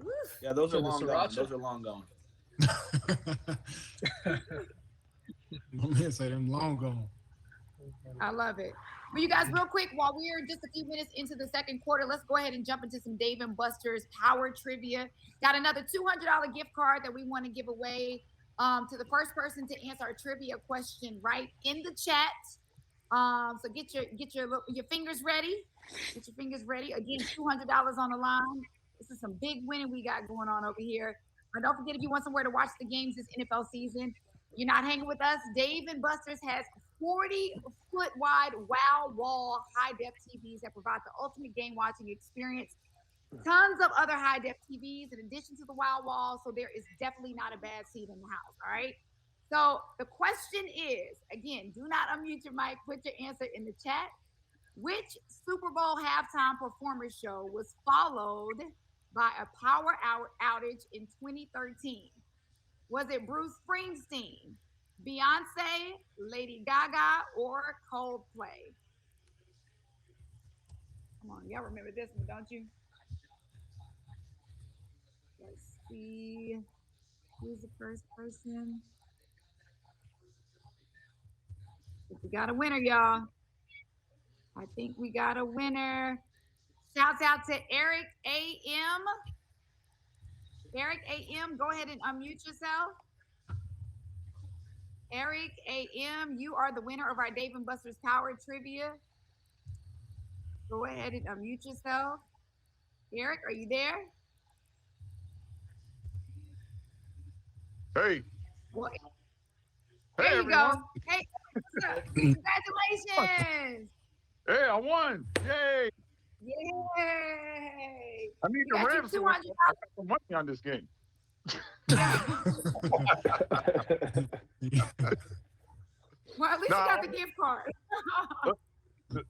Woo. Yeah, those are long gone. Those are long gone. My man say them long gone. I love it. Well, you guys, real quick, while we're just a few minutes into the second quarter, let's go ahead and jump into some Dave and Buster's power trivia. Got another $200 gift card that we want to give away to the first person to answer our trivia question right in the chat. So get your fingers ready. Get your fingers ready. Again, $200 on the line. This is some big winning we got going on over here. And don't forget, if you want somewhere to watch the games this NFL season, you're not hanging with us. Dave and Buster's has 40-foot wide wow wall high-def TVs that provide the ultimate game watching experience. Tons of other high-def TVs in addition to the wow wall, so there is definitely not a bad seat in the house, all right? So the question is, again, do not unmute your mic, put your answer in the chat. Which Super Bowl halftime performance show was followed by a power outage in 2013? Was it Bruce Springsteen, Beyonce, Lady Gaga, or Coldplay? Come on, y'all remember this one, don't you? Let's see. Who's the first person? We got a winner, y'all. I think we got a winner. Shouts out to Eric A.M. Eric A.M., go ahead and unmute yourself. Eric A.M., you are the winner of our Dave and Buster's Power Trivia. Go ahead and unmute yourself. Eric, are you there? Hey. Well, hey, there you everyone. go. Hey, congratulations. Hey, I won. Yay. Yay. I need the Rams to win. I got some money on this game. Well, at least you got the gift card.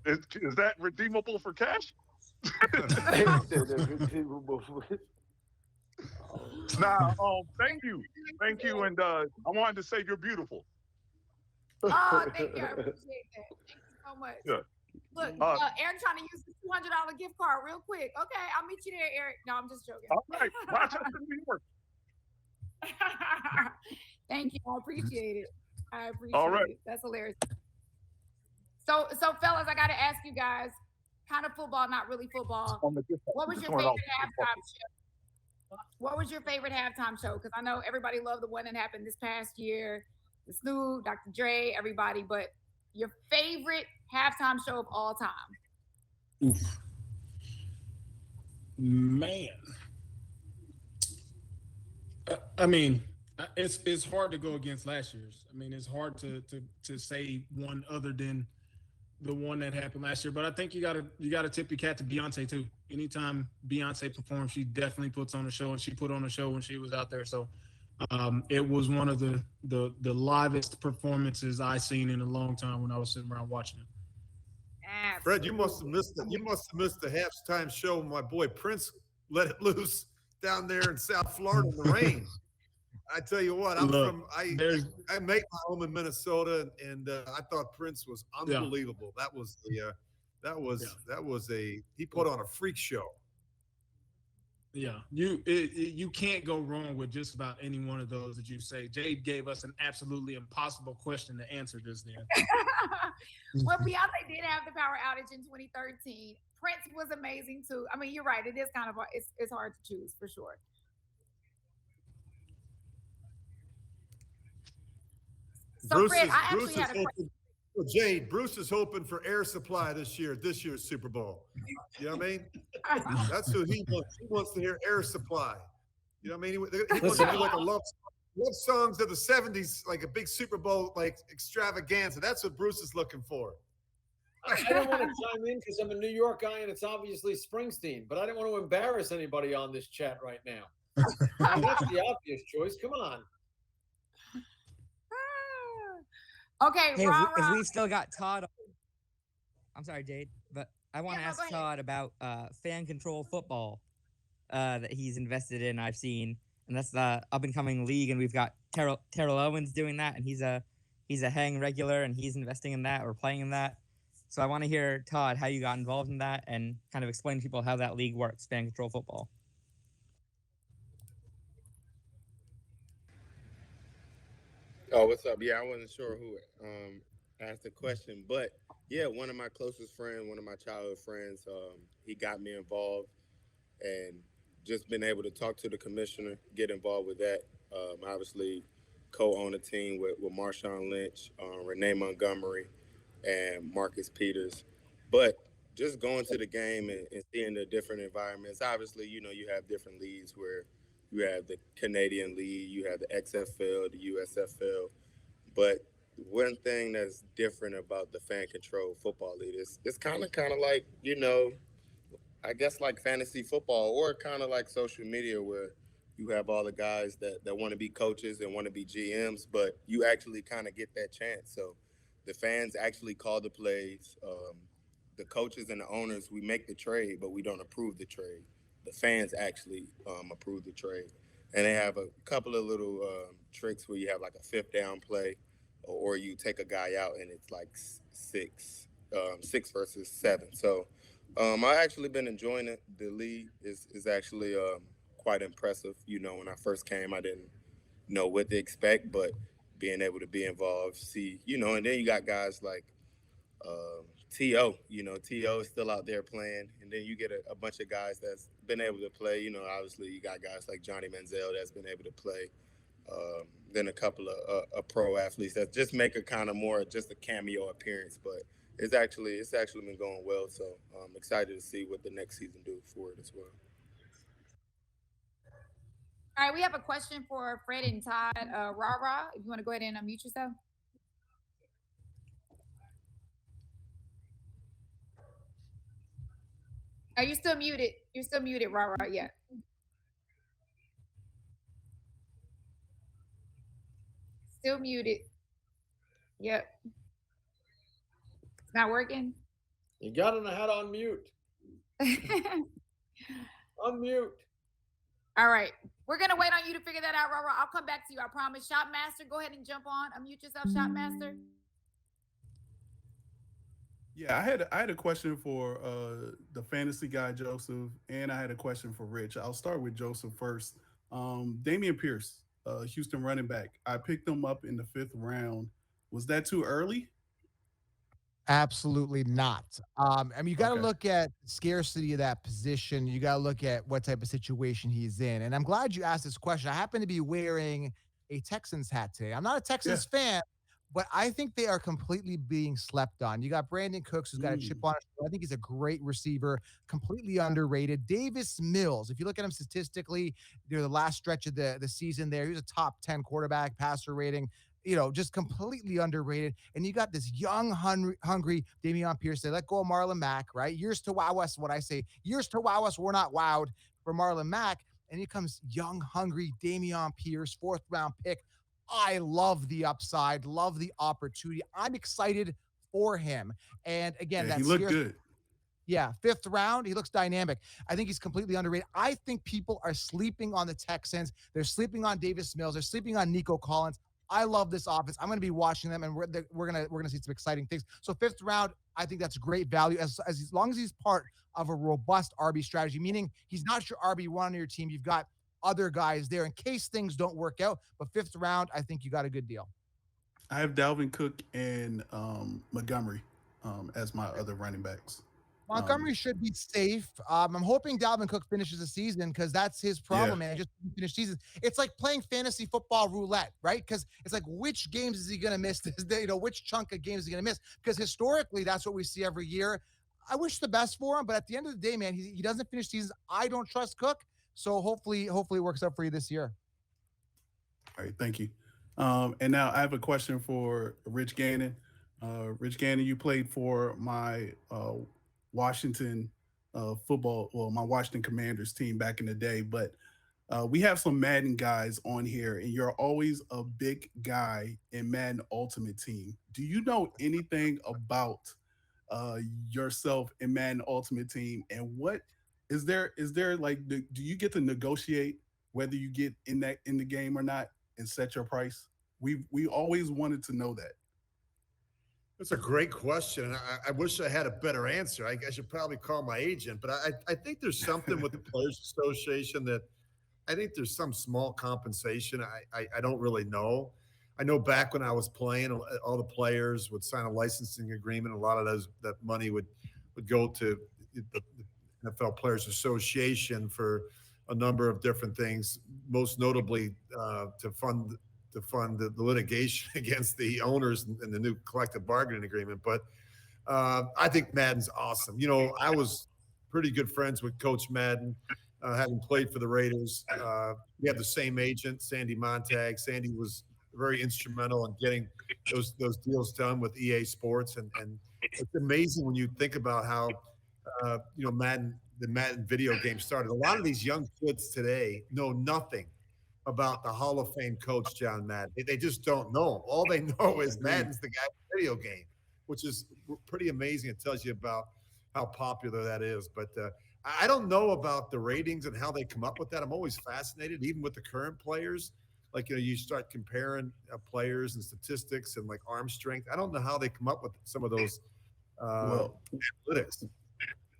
Is that redeemable for cash? Now, thank you, and I wanted to say you're beautiful. Oh, thank you. I appreciate that. Thank you so much. Yeah. Look, Eric trying to use the $200 gift card real quick. Okay, I'll meet you there, Eric. No, I'm just joking. All right, Rochester, New York. Thank you. I appreciate it. I All appreciate right. it. That's hilarious. So fellas, I got to ask you guys, kind of football, not really football. What was your favorite halftime show? What was your favorite halftime show? Because I know everybody loved the one that happened this past year, the Snoop, Dr. Dre, everybody. But your favorite halftime show of all time? Oof. Man. I mean, it's hard to go against last year's. I mean, it's hard to say one other than the one that happened last year. But I think you gotta tip your cap to Beyonce too. Anytime Beyonce performs, she definitely puts on a show, and she put on a show when she was out there. So it was one of the livest performances I seen in a long time when I was sitting around watching it. Fred, you must have missed it. You must have missed the halftime show when my boy Prince let it loose down there in South Florida in the rain. I tell you what, I make my home in Minnesota, and I thought Prince was unbelievable. That was he put on a freak show. Yeah, you can't go wrong with just about any one of those that you say. Jade gave us an absolutely impossible question to answer just then. Well, Beyonce did have the power outage in 2013. Prince was amazing too. I mean, you're right. It is kind of it's hard to choose for sure. So Fred, I actually had a question. Well, Jade, Bruce is hoping for Air Supply this year's Super Bowl. You know what I mean? That's who he wants. He wants to hear Air Supply. You know what I mean? He wants to do like a love songs of the 70s, like a big Super Bowl like extravaganza. That's what Bruce is looking for. I don't want to chime in because I'm a New York guy and it's obviously Springsteen, but I didn't want to embarrass anybody on this chat right now. I mean, that's the obvious choice. Come on. Okay, hey, if we've still got Todd, I'm sorry, Jade, but I want to ask Todd about fan control football that he's invested in. I've seen, and that's the up and coming league, and we've got Terrell Owens doing that, and he's a Hang regular, and he's investing in that or playing in that. So I want to hear, Todd, how you got involved in that, and kind of explain to people how that league works, fan control football. Oh, what's up? Yeah, I wasn't sure who asked the question, but yeah, one of my closest friends, one of my childhood friends, he got me involved, and just been able to talk to the commissioner, get involved with that. Obviously, co-own a team with Marshawn Lynch, Renee Montgomery, and Marcus Peters. But just going to the game and seeing the different environments. Obviously, you have different leagues where you have the Canadian League, you have the XFL, the USFL. But one thing that's different about the fan control football league is it's kind of like, I guess like fantasy football or kind of like social media where you have all the guys that want to be coaches and want to be GMs, but you actually kind of get that chance. So the fans actually call the plays. The coaches and the owners, we make the trade, but we don't approve the trade. The fans actually approve the trade. And they have a couple of little tricks where you have like a fifth down play, or you take a guy out and it's like six versus seven. So I actually been enjoying it. The league is actually quite impressive. When I first came, I didn't know what to expect, but being able to be involved, see, and then you got guys like T.O., T.O. is still out there playing. And then you get a bunch of guys that's been able to play. Obviously you got guys like Johnny Manziel that's been able to play. Then a couple of pro athletes that just make a kind of more just a cameo appearance. But it's actually been going well. So I'm excited to see what the next season do for it as well. All right, we have a question for Fred and Todd. Ra, if you want to go ahead and unmute yourself. Are you still muted? You're still muted, Ra. Yeah. Still muted. Yep. It's not working. You got to know how to unmute. Unmute. All right. We're going to wait on you to figure that out, Ra. I'll come back to you. I promise. Shopmaster, go ahead and jump on. Unmute yourself, Shopmaster. Yeah, I had a question for the fantasy guy, Joseph, and I had a question for Rich. I'll start with Joseph first. Dameon Pierce, Houston running back. I picked him up in the 5th round. Was that too early? Absolutely not. I mean, you got to Okay. look at scarcity of that position. You got to look at what type of situation he's in. And I'm glad you asked this question. I happen to be wearing a Texans hat today. I'm not a Yeah. Texans fan, but I think they are completely being slept on. You got Brandon Cooks, who's got a chip Mm. on his shoulder. I think he's a great receiver, completely underrated. Davis Mills, if you look at him statistically, the last stretch of the season there, he was a top 10 quarterback, passer rating, just completely underrated. And you got this young, hungry Dameon Pierce. They let go of Marlon Mack, right? Years to wow us, what I say. Years to wow us, we're not wowed for Marlon Mack. And here comes young, hungry Dameon Pierce, fourth round pick. I love the upside, love the opportunity. I'm excited for him. And again, Yeah, he that looked scarce. good. Yeah, fifth round. He looks dynamic. I think he's completely underrated. I think people are sleeping on the Texans. They're sleeping on Davis Mills. They're sleeping on Nico Collins. I love this offense. I'm going to be watching them, and we're gonna see some exciting things. So fifth round, I think that's great value as long as he's part of a robust RB strategy, meaning he's not your RB1 on your team. You've got other guys there in case things don't work out. But fifth round, I think you got a good deal. I have Dalvin Cook and Montgomery as my other running backs. Montgomery should be safe. I'm hoping Dalvin Cook finishes the season because that's his Yeah. problem, man. Just finish season. It's like playing fantasy football roulette, right? Because it's like which games is he going to miss this day? Which chunk of games is he going to miss? Because historically, that's what we see every year. I wish the best for him, but at the end of the day, man, he doesn't finish seasons. I don't trust Cook, so hopefully it works out for you this year. All right, thank you. And now I have a question for Rich Gannon. Rich Gannon, you played for my Washington my Washington Commanders team back in the day, but we have some Madden guys on here, and you're always a big guy in Madden Ultimate Team. Do you know anything about yourself in Madden Ultimate Team, and what is there like? Do you get to negotiate whether you get in the game or not and set your price? We always wanted to know that. That's a great question. And I wish I had a better answer. I should probably call my agent, but I think there's something with the Players Association that I think there's some small compensation. I don't really know. I know back when I was playing, all the players would sign a licensing agreement. A lot of that money would go to the NFL Players Association for a number of different things, most notably to fund the litigation against the owners and the new collective bargaining agreement. But I think Madden's awesome. I was pretty good friends with Coach Madden, having played for the Raiders. We have the same agent, Sandy Montag. Sandy was very instrumental in getting those deals done with EA Sports, and it's amazing when you think about how the Madden video game started. A lot of these young kids today know nothing about the Hall of Fame coach John Madden. They just don't know him. All they know is Madden's the guy in the video game, which is pretty amazing. It tells you about how popular that is. But I don't know about the ratings and how they come up with that. I'm always fascinated, even with the current players. Like, you start comparing players and statistics and like arm strength. I don't know how they come up with some of those analytics.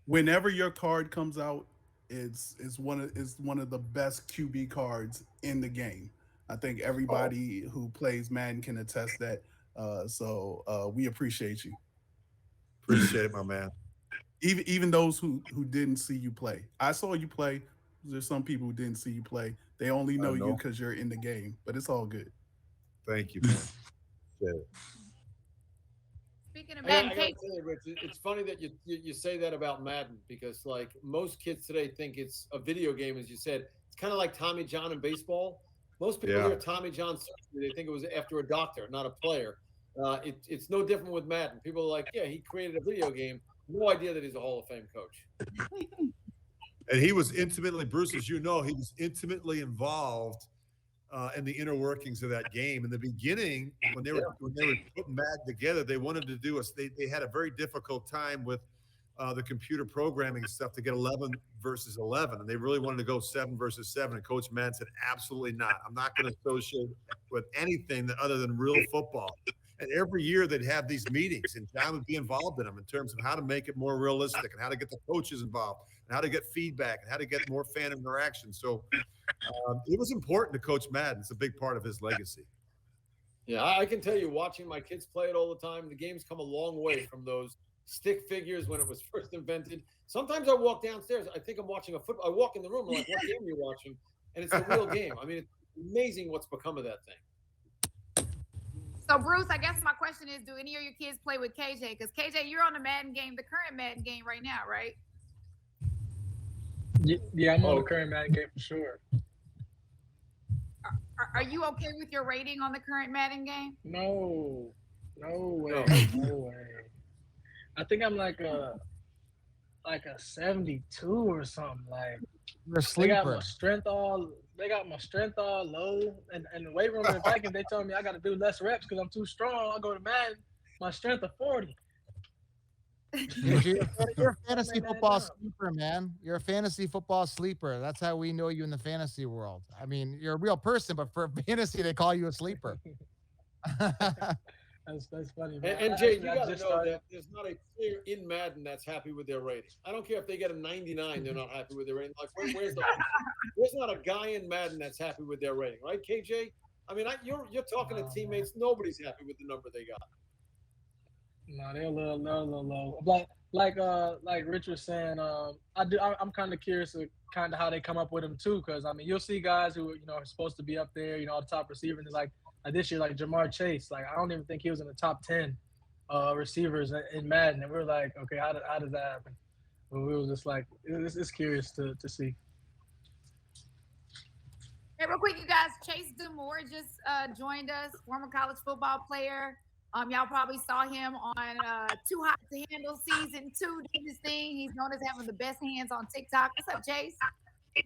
Whenever your card comes out, it's one of the best QB cards in the game. I think everybody who plays Madden can attest that. So we appreciate you. Appreciate it, my man. Even those who didn't see you play. I saw you play. There's some people who didn't see you play. They only know you because you're in the game, but it's all good. Thank you, man. Speaking of I Madden, gotta tell you, Rich, it's funny that you say that about Madden, because like most kids today think it's a video game, as you said. It's kind of like Tommy John in baseball. Most people hear Tommy John surgery, they think it was after a doctor, not a player. It's no different with Madden. People are like, yeah, he created a video game. No idea that he's a Hall of Fame coach. And he was intimately, Bruce, as you know, he was intimately involved in the inner workings of that game. In the beginning, when they were putting Madden together, they wanted to do they had a very difficult time with the computer programming stuff to get 11 versus 11, and they really wanted to go 7 versus 7. And Coach Madden said, absolutely not. I'm not going to associate with anything other than real football. And every year they'd have these meetings, and John would be involved in them in terms of how to make it more realistic and how to get the coaches involved and how to get feedback and how to get more fan interaction. So it was important to Coach Madden. It's a big part of his legacy. Yeah, I can tell you, watching my kids play it all the time, the game's come a long way from those stick figures when it was first invented. Sometimes I walk downstairs, I think I'm watching a football. I walk in the room, I'm like, what game are you watching? And it's a real game. I mean, it's amazing what's become of that thing. So, Bruce, I guess my question is, do any of your kids play with KJ? Because KJ, you're on the Madden game, the current Madden game right now, right? Yeah, I'm on the current Madden game for sure. Are you okay with your rating on the current Madden game? No way. I think I'm like a 72 or something. Like You're a they got sleeper. my strength all low, and the weight room in the Vikings, they told me I got to do less reps because I'm too strong. I go to Madden, my strength of 40. You're a fantasy football sleeper, man. You're a fantasy football sleeper. That's how we know you in the fantasy world. I mean, you're a real person, but for fantasy, they call you a sleeper. That's funny, man. And Jay, you got to know that there's not a player in Madden that's happy with their rating. I don't care if they get a 99, they're not happy with their rating. Like, there's not a guy in Madden that's happy with their rating, right, KJ? I mean, you're talking to teammates. Nobody's happy with the number they got. No, they're a little low. Like Rich was saying, I'm kind of curious of kind of how they come up with them too, because I mean, you'll see guys who are supposed to be up there, top receiver, and like this year, like Jamar Chase, like I don't even think he was in the top 10 receivers in Madden, and we're like, okay, how does that happen? But we were just like, it's curious to see. Hey, real quick, you guys, Chase Dumore just joined us, former college football player. Y'all probably saw him on Too Hot to Handle season 2, doing his thing. He's known as having the best hands on TikTok. What's up, Chase?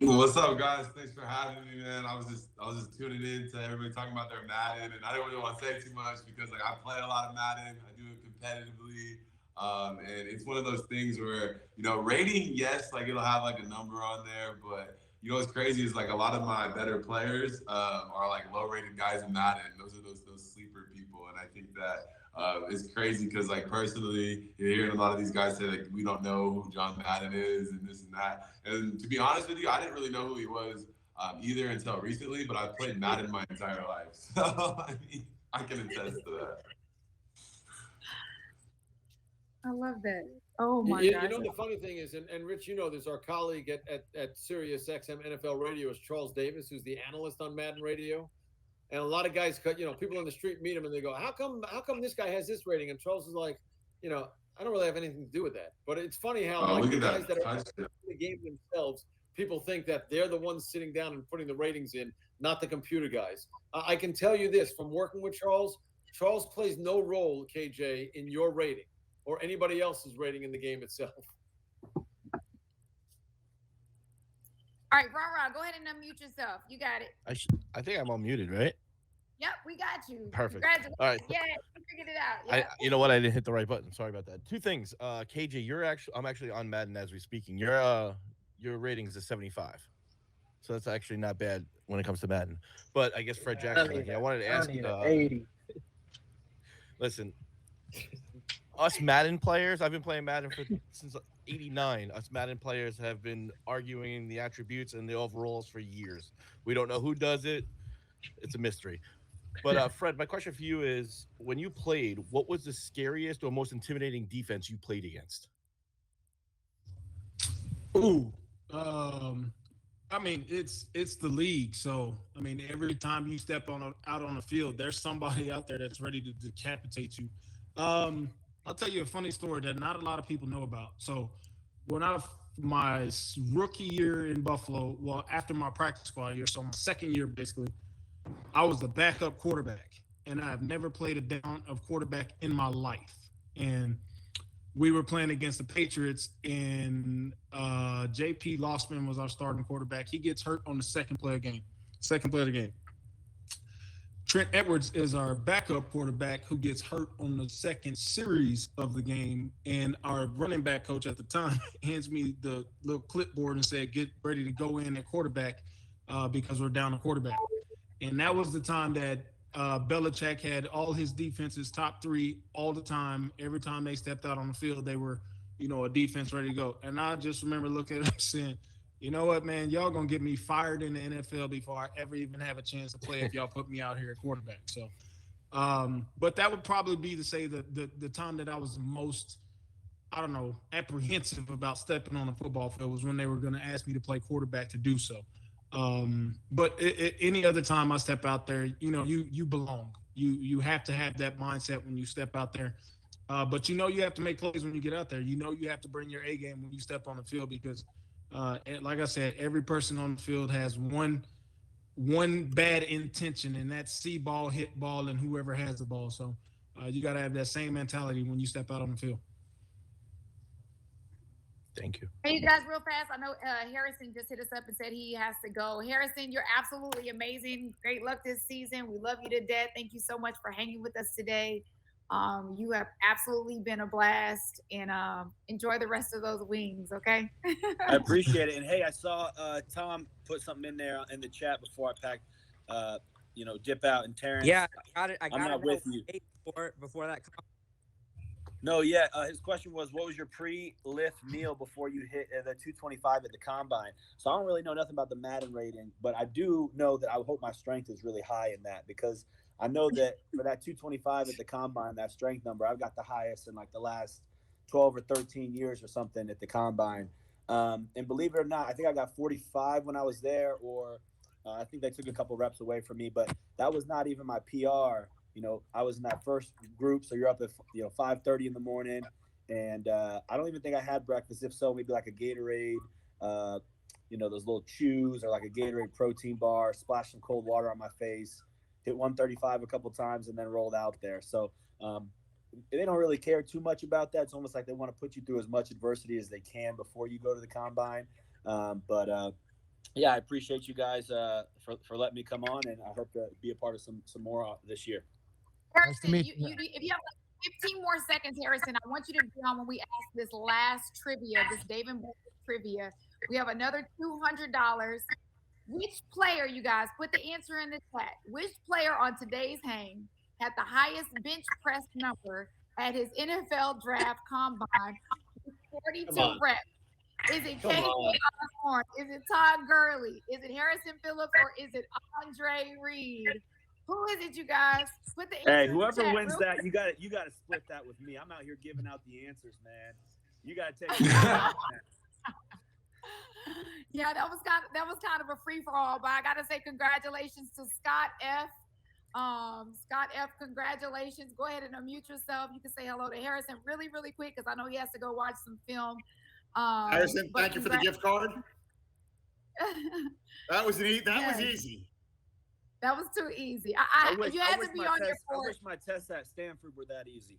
What's up, guys? Thanks for having me, man. I was just tuning in to everybody talking about their Madden, and I didn't really want to say too much because like I play a lot of Madden. I do it competitively, and it's one of those things where rating, yes, like it'll have like a number on there, but what's crazy is like a lot of my better players are like low-rated guys in Madden. Those are those sleeper people, and I think that it's crazy because like personally, you're hearing a lot of these guys say like we don't know who John Madden is and this and that. And to be honest with you, I didn't really know who he was either until recently. But I've played Madden my entire life, so I mean, I can attest to that. I love that. Oh my You God! know the funny thing is, and Rich, there's our colleague at Sirius XM NFL Radio is Charles Davis, who's the analyst on Madden Radio, and a lot of guys, people on the street meet him and they go, how come this guy has this rating? And Charles is like, I don't really have anything to do with that. But it's funny how the guys that are in the game themselves, people think that they're the ones sitting down and putting the ratings in, not the computer guys. I can tell you this from working with Charles. Charles plays no role, KJ, in your rating or anybody else's rating in the game itself. All right, Ron, go ahead and unmute yourself. You got it. I think I'm unmuted, right? Yep, we got you. Perfect. Congratulations. All right. Yeah, you figured it out. Yeah. You know what? I didn't hit the right button. Sorry about that. Two things. KJ, I'm actually on Madden as we speaking. Your rating is a 75. So that's actually not bad when it comes to Madden. But I guess Fred Jackson, I wanted to ask you. 80. Listen, us Madden players, I've been playing Madden since '89. Us Madden players have been arguing the attributes and the overalls for years. We don't know who does it. It's a mystery. But Fred, my question for you is: when you played, what was the scariest or most intimidating defense you played against? Ooh, I mean, it's the league. So I mean, every time you step out on the field, there's somebody out there that's ready to decapitate you. I'll tell you a funny story that not a lot of people know about. So when my rookie year in Buffalo, well, after my practice squad year, so my second year basically, I was the backup quarterback, and I've never played a down of quarterback in my life. And we were playing against the Patriots, and J.P. Lossman was our starting quarterback. He gets hurt on the second play of the game. Trent Edwards is our backup quarterback who gets hurt on the second series of the game, and our running back coach at the time hands me the little clipboard and said, get ready to go in at quarterback because we're down a quarterback. And that was the time that Belichick had all his defenses top three all the time. Every time they stepped out on the field, they were, a defense ready to go. And I just remember looking at him saying, you know what, man, y'all going to get me fired in the NFL before I ever even have a chance to play if y'all put me out here at quarterback. So But that would probably be to say the time that I was most, I don't know, apprehensive about stepping on a football field was when they were going to ask me to play quarterback to do so. But any other time I step out there, you belong. You have to have that mindset when you step out there. But you have to make plays when you get out there. You have to bring your A game when you step on the field because, like I said, every person on the field has one bad intention, and that's see ball, hit ball, and whoever has the ball. So you got to have that same mentality when you step out on the field. Thank you. Hey, you guys, real fast. I know Harrison just hit us up and said he has to go. Harrison, you're absolutely amazing. Great luck this season. We love you to death. Thank you so much for hanging with us today. You have absolutely been a blast, and enjoy the rest of those wings, okay? I appreciate it. And hey, I saw Tom put something in there in the chat before I packed, dip out. And Terrence, Yeah, I got it. I'm not with you. Before that. No, yeah. His question was, what was your pre-lift meal before you hit the 225 at the combine? So I don't really know nothing about the Madden rating, but I do know that I hope my strength is really high in that because I know that for that 225 at the combine, that strength number, I've got the highest in like the last 12 or 13 years or something at the combine. And believe it or not, I think I got 45 when I was there, or I think they took a couple reps away from me, but that was not even my PR. I was in that first group, so you're up at 5:30 in the morning, and I don't even think I had breakfast. If so, maybe like a Gatorade, those little chews, or like a Gatorade protein bar. Splash some cold water on my face, hit 135 a couple times, and then rolled out there. So they don't really care too much about that. It's almost like they want to put you through as much adversity as they can before you go to the combine. Yeah, I appreciate you guys for letting me come on, and I hope to be a part of some more this year. Harrison, if you have like 15 more seconds, Harrison, I want you to be on when we ask this last trivia, this Dave and Bull trivia. We have another $200. Which player, you guys, put the answer in the chat. Which player on today's hang had the highest bench press number at his NFL draft combine with 42 reps? Is it KJ Osborne? Is it Todd Gurley? Is it Harrison Phillips? Or is it Andre Reed? Who is it, you guys? Put the Hey, whoever wins that, you got to split that with me. I'm out here giving out the answers, man. You got to take. Yeah, that was kind of a free for all, but I gotta say congratulations to Scott F. Scott F. Congratulations. Go ahead and unmute yourself. You can say hello to Harrison really, really quick because I know he has to go watch some film. Harrison, thank you for the gift card. That was easy. That was too easy. You had to be on your board. I wish my tests at Stanford were that easy.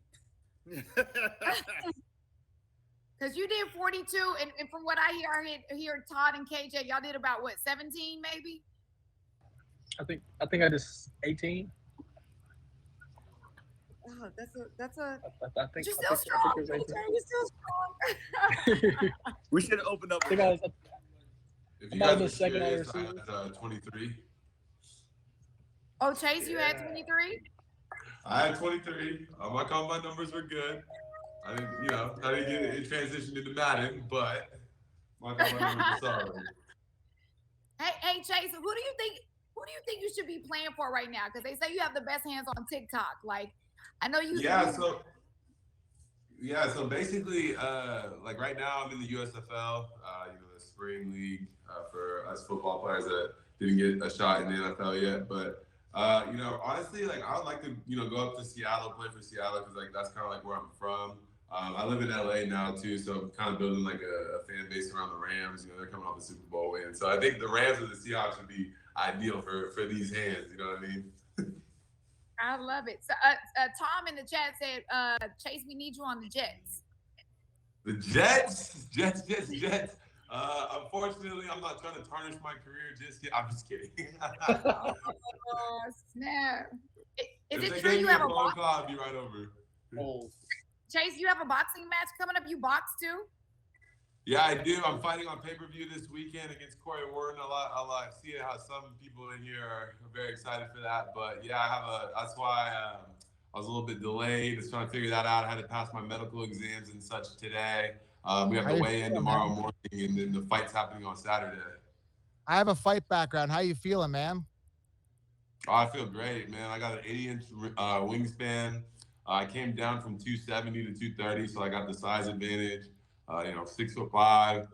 Because you did 42, and from what I hear Todd and KJ, y'all did about what, 17 maybe? I think I did 18. Oh, that's a. I think you're still strong, KJ. You're still strong. We should have opened up. If you guys were second I had 23. Oh, Chase, you had 23? I had 23. My combine numbers were good. I didn't get it transitioned into Madden, but my combine numbers were solid. Hey, Chase, who do you think you should be playing for right now? Because they say you have the best hands on TikTok. Like, I know you. So basically, like right now, I'm in the USFL, the spring league for us football players that didn't get a shot in the NFL yet. But honestly, like I would like to, go up to Seattle, play for Seattle because like that's kind of like where I'm from. I live in LA now too, so I'm kind of building like a fan base around the Rams. They're coming off a Super Bowl win, so I think the Rams or the Seahawks would be ideal for these hands. You know what I mean? I love it. So, Tom in the chat said, "Chase, we need you on the Jets." The Jets. Unfortunately, I'm not trying to tarnish my career just yet. I'm just kidding. Oh, snap! Is if it true you have a phone call, I'll be right over. Oh. Chase, you have a boxing match coming up. You box too? Yeah, I do. I'm fighting on pay-per-view this weekend against Corey Warden. I see how some people in here are very excited for that. But yeah, that's why I was a little bit delayed. Just trying to figure that out. I had to pass my medical exams and such today. We have to weigh in tomorrow morning, and then the fight's happening on Saturday. I have a fight background. How you feeling, man? Oh, I feel great, man. I got an 80-inch wingspan. I came down from 270 to 230, so I got the size advantage. 6'5".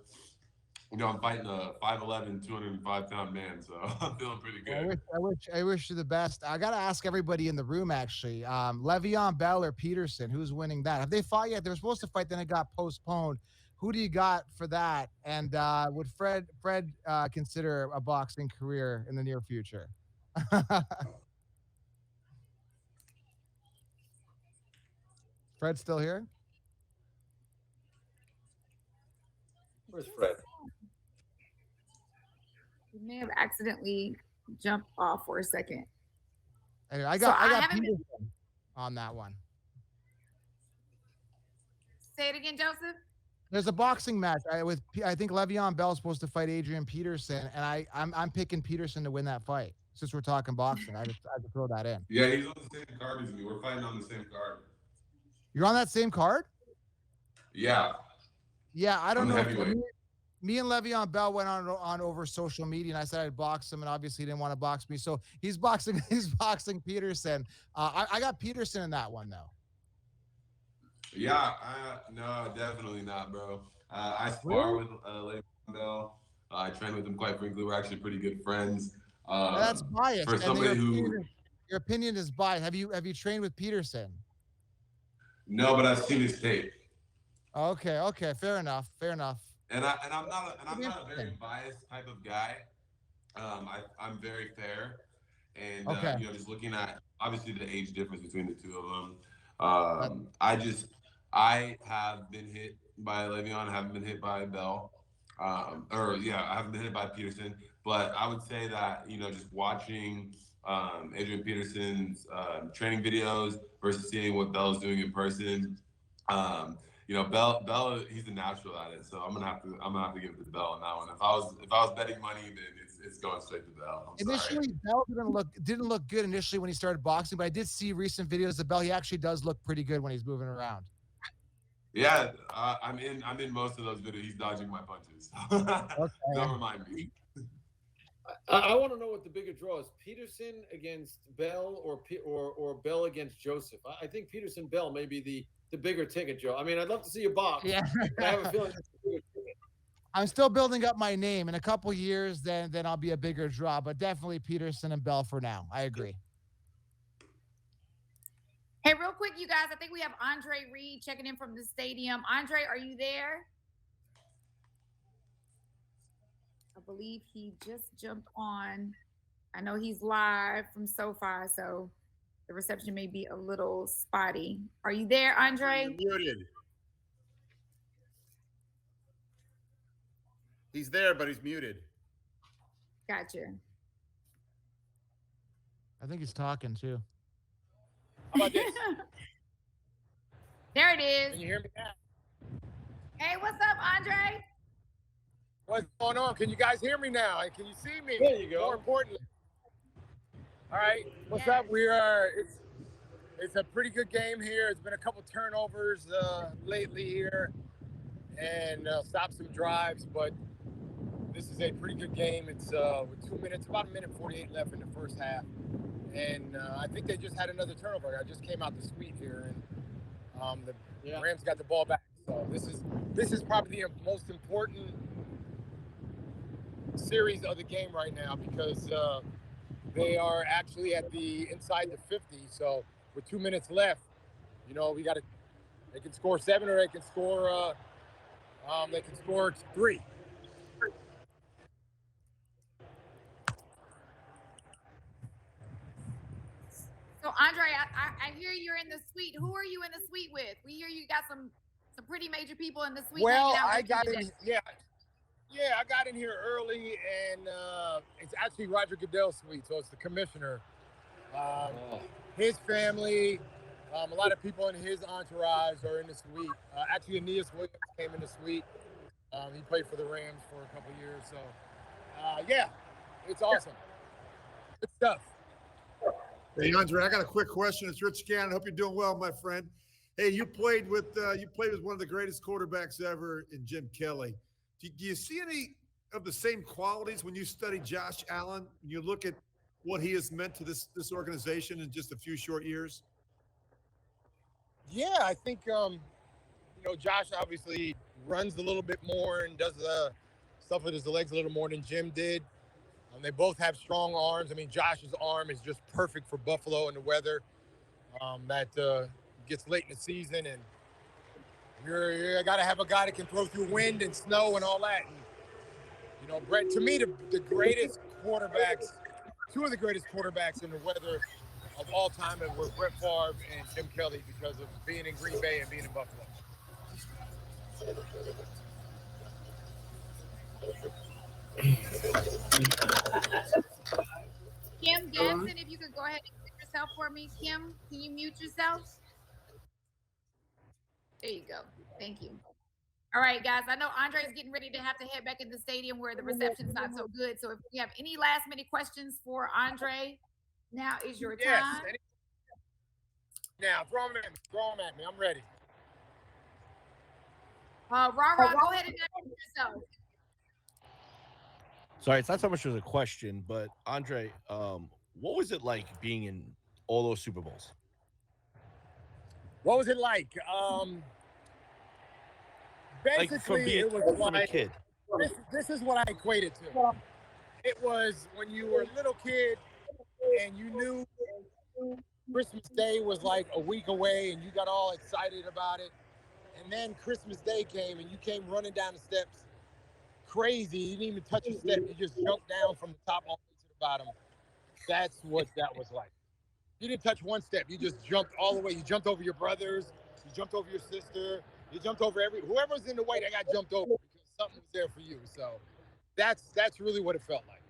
I'm fighting a 5'11", 205-pound man, so I'm feeling pretty good. I wish you the best. I got to ask everybody in the room, actually. Le'Veon Bell or Peterson, who's winning that? Have they fought yet? They were supposed to fight, then it got postponed. Who do you got for that? And would Fred consider a boxing career in the near future? Fred still here? Where's Fred? He may have accidentally jumped off for a second. Anyway, I got Peterson on that one. Say it again, Joseph. There's a boxing match I think Le'Veon Bell's supposed to fight Adrian Peterson, and I'm picking Peterson to win that fight. Since we're talking boxing, I had to throw that in. Yeah, he's on the same card as me. We're fighting on the same card. You're on that same card? Yeah. Yeah, I don't know. Heavyweight. Me and Le'Veon Bell went on over social media, and I said I'd box him, and obviously he didn't want to box me. So he's boxing Peterson. I got Peterson in that one though. Yeah, no, definitely not, bro. I spar with Le'Veon Bell. I train with him quite frankly. We're actually pretty good friends. That's biased. For somebody your opinion is biased. Have you trained with Peterson? No, but I've seen his tape. Okay, fair enough. And I'm not a very biased type of guy. I'm very fair, and just looking at obviously the age difference between the two of them. I have been hit by Le'Veon. I haven't been hit by Bell. I haven't been hit by Peterson. But I would say that just watching Adrian Peterson's training videos versus seeing what Bell's doing in person. Bell, he's a natural at it, so I'm gonna have to give it to Bell on that one. If I was betting money, then it's going straight to Bell. Initially, Bell didn't look good initially when he started boxing, but I did see recent videos of Bell. He actually does look pretty good when he's moving around. Yeah, I'm in most of those videos. He's dodging my punches. Don't remind me. I want to know what the bigger draw is: Peterson against Bell, or Bell against Joseph. I think Peterson Bell may be the bigger ticket, Joe. I mean, I'd love to see you box. Yeah. I have a feeling that's the bigger ticket. I'm still building up my name. In a couple years, then I'll be a bigger draw. But definitely Peterson and Bell for now. I agree. Hey, real quick, you guys. I think we have Andre Reed checking in from the stadium. Andre, are you there? I believe he just jumped on. I know he's live from SoFi, so the reception may be a little spotty. Are you there, Andre? You're muted. He's there, but he's muted. Gotcha. I think he's talking too. How about this? There it is. Can you hear me now? Hey, what's up, Andre? What's going on? Can you guys hear me now? Can you see me? There you go. More importantly. All right. What's up? It's a pretty good game here. It's been a couple turnovers lately here and stopped some drives, but this is a pretty good game. It's with 2 minutes, about 1:48 left in the first half. And I think they just had another turnover. I just came out the suite here, and the Rams got the ball back. So this is probably the most important series of the game right now because they are actually at the inside the 50. So with 2 minutes left, they can score 7 or they can score 3. So, Andre, I hear you're in the suite. Who are you in the suite with? We hear you got some pretty major people in the suite. Well, I got in. Yeah, I got in here early, and it's actually Roger Goodell's suite, so it's the commissioner. His family, a lot of people in his entourage are in the suite. Actually, Aeneas Williams came in the suite. He played for the Rams for a couple years, so it's awesome. Good stuff. Hey, Andre, I got a quick question. It's Rich Gannon. Hope you're doing well, my friend. Hey, you played with one of the greatest quarterbacks ever in Jim Kelly. Do you see any of the same qualities when you study Josh Allen? You look at what he has meant to this organization in just a few short years? Yeah, I think Josh obviously runs a little bit more and does stuff with his legs a little more than Jim did. They both have strong arms. I mean, Josh's arm is just perfect for Buffalo and the weather that gets late in the season, and you got to have a guy that can throw through wind and snow and all that. And, Brett, to me, the greatest quarterbacks, two of the greatest quarterbacks in the weather of all time were Brett Favre and Jim Kelly because of being in Green Bay and being in Buffalo. Kim Ganson, if you could go ahead and mute yourself for me. Kim, can you mute yourself? There you go. Thank you. All right, guys. I know Andre's getting ready to have to head back in the stadium where the reception's not so good. So if you have any last minute questions for Andre, now is your time. Now, throw them at me. I'm ready. Rara, go ahead and mute yourself. Sorry, it's not so much as a question, but Andre, what was it like being in all those Super Bowls? What was it like? Basically, it was from a kid. This is what I equated to. It was when you were a little kid and you knew Christmas Day was like a week away and you got all excited about it. And then Christmas Day came and you came running down the steps crazy. You didn't even touch a step. You just jumped down from the top all the way to the bottom. That's what that was like. You didn't touch one step. You just jumped all the way. You jumped over your brothers. You jumped over your sister. You jumped over whoever's in the way that got jumped over because something was there for you. So that's really what it felt like.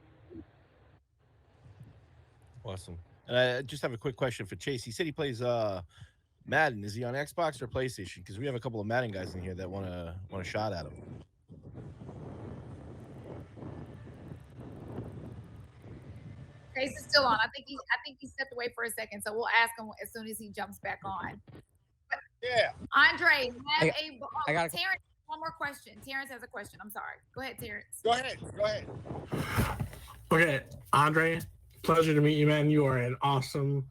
Awesome. And I just have a quick question for Chase. He said he plays Madden. Is he on Xbox or PlayStation? Because we have a couple of Madden guys in here that want a shot at him. Chase is still on. I think he stepped away for a second, so we'll ask him as soon as he jumps back on. But yeah. Andre, I got Terrence, one more question. Terrence has a question. I'm sorry. Go ahead, Terrence. Go ahead. Okay, Andre, pleasure to meet you, man. You are an awesome